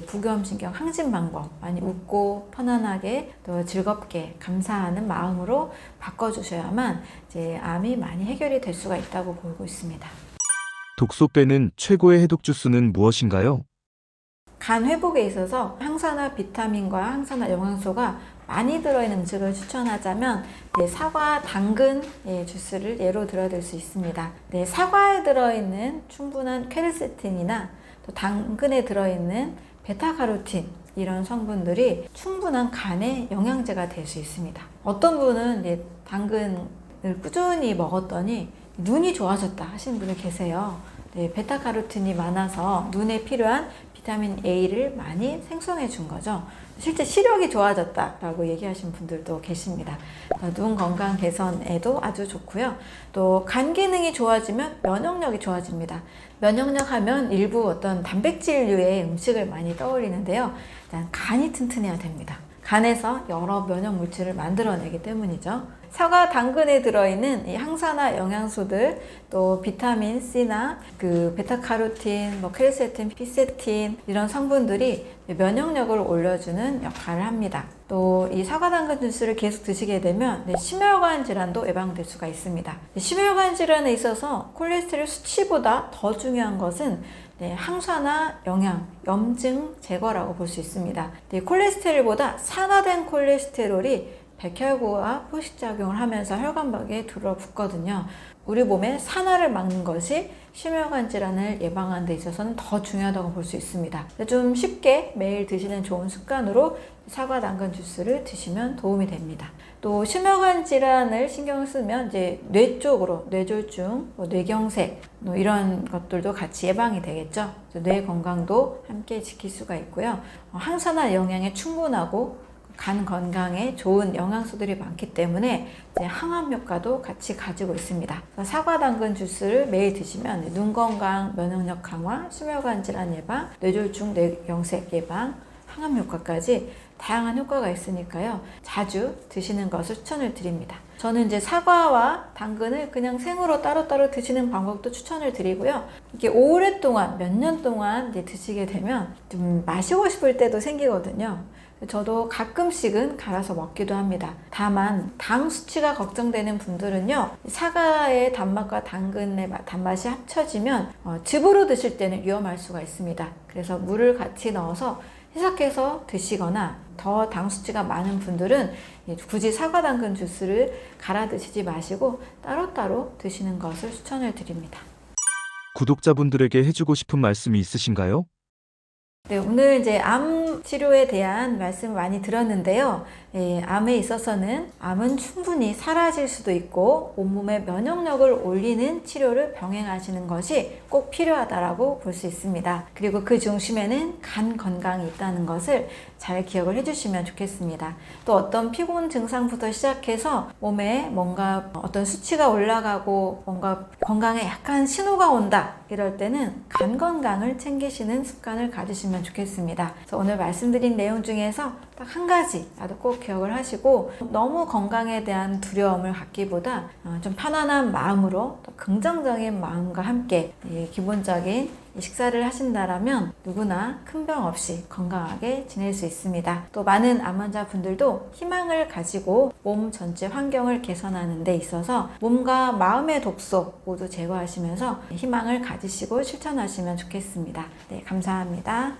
부교감신경 항진 방법, 많이 웃고 편안하게 또 즐겁게 감사하는 마음으로 바꿔주셔야만 이제 암이 많이 해결이 될 수가 있다고 보고 있습니다. 독소 빼는 최고의 해독 주스는 무엇인가요? 간 회복에 있어서 항산화 비타민과 항산화 영양소가 많이 들어있는 음식을 추천하자면 사과, 당근 주스를 예로 들어드릴 수 있습니다. 사과에 들어있는 충분한 퀘르세틴이나 또 당근에 들어있는 베타카로틴 이런 성분들이 충분한 간의 영양제가 될 수 있습니다. 어떤 분은 당근을 꾸준히 먹었더니 눈이 좋아졌다 하시는 분이 계세요. 네, 베타카로틴이 많아서 눈에 필요한 비타민 A를 많이 생성해 준 거죠. 실제 시력이 좋아졌다라고 얘기하신 분들도 계십니다. 눈 건강 개선에도 아주 좋고요. 또 간 기능이 좋아지면 면역력이 좋아집니다. 면역력 하면 일부 어떤 단백질류의 음식을 많이 떠올리는데요. 일단 간이 튼튼해야 됩니다. 간에서 여러 면역 물질을 만들어내기 때문이죠. 사과, 당근에 들어있는 이 항산화 영양소들, 또 비타민 C나 베타카로틴, 크레세틴, 피세틴 이런 성분들이 면역력을 올려주는 역할을 합니다. 또 이 사과, 당근 주스를 계속 드시게 되면 심혈관 질환도 예방될 수가 있습니다. 심혈관 질환에 있어서 콜레스테롤 수치보다 더 중요한 것은 항산화 영양, 염증 제거라고 볼 수 있습니다. 콜레스테롤보다 산화된 콜레스테롤이 백혈구와 포식작용을 하면서 혈관벽에 들어붙거든요. 우리 몸의 산화를 막는 것이 심혈관 질환을 예방하는 데 있어서는 더 중요하다고 볼 수 있습니다. 좀 쉽게 매일 드시는 좋은 습관으로 사과, 당근 주스를 드시면 도움이 됩니다. 또 심혈관 질환을 신경을 쓰면 이제 뇌 쪽으로 뇌졸중, 뇌경색 이런 것들도 같이 예방이 되겠죠. 뇌 건강도 함께 지킬 수가 있고요. 항산화 영양에 충분하고 간 건강에 좋은 영양소들이 많기 때문에 이제 항암 효과도 같이 가지고 있습니다. 사과, 당근 주스를 매일 드시면 눈 건강, 면역력 강화, 심혈관 질환 예방, 뇌졸중, 뇌경색 예방, 항암 효과까지 다양한 효과가 있으니까요. 자주 드시는 것을 추천을 드립니다. 저는 이제 사과와 당근을 그냥 생으로 따로따로 드시는 방법도 추천을 드리고요. 이게 오랫동안, 몇 년 동안 이제 드시게 되면 좀 마시고 싶을 때도 생기거든요. 저도 가끔씩은 갈아서 먹기도 합니다. 다만 당 수치가 걱정되는 분들은요, 사과의 단맛과 당근의 단맛이 합쳐지면 즙으로 드실 때는 위험할 수가 있습니다. 그래서 물을 같이 넣어서 희석해서 드시거나 더 당 수치가 많은 분들은 굳이 사과, 당근 주스를 갈아 드시지 마시고 따로따로 드시는 것을 추천을 드립니다. 구독자분들에게 해주고 싶은 말씀이 있으신가요? 네, 오늘 이제 암 치료에 대한 말씀 많이 들었는데요. 암에 있어서는 암은 충분히 사라질 수도 있고 온몸의 면역력을 올리는 치료를 병행하시는 것이 꼭 필요하다고 볼 수 있습니다. 그리고 그 중심에는 간 건강이 있다는 것을 잘 기억을 해주시면 좋겠습니다. 또 어떤 피곤 증상부터 시작해서 몸에 뭔가 어떤 수치가 올라가고 뭔가 건강에 약간 신호가 온다 이럴 때는 간 건강을 챙기시는 습관을 가지시면 좋겠습니다. 그래서 오늘 말씀드린 내용 중에서 딱 한 가지라도 꼭 기억을 하시고 너무 건강에 대한 두려움을 갖기보다 좀 편안한 마음으로 또 긍정적인 마음과 함께 기본적인 식사를 하신다라면 누구나 큰 병 없이 건강하게 지낼 수 있습니다. 또 많은 암 환자분들도 희망을 가지고 몸 전체 환경을 개선하는 데 있어서 몸과 마음의 독소 모두 제거하시면서 희망을 가지시고 실천하시면 좋겠습니다. 네, 감사합니다.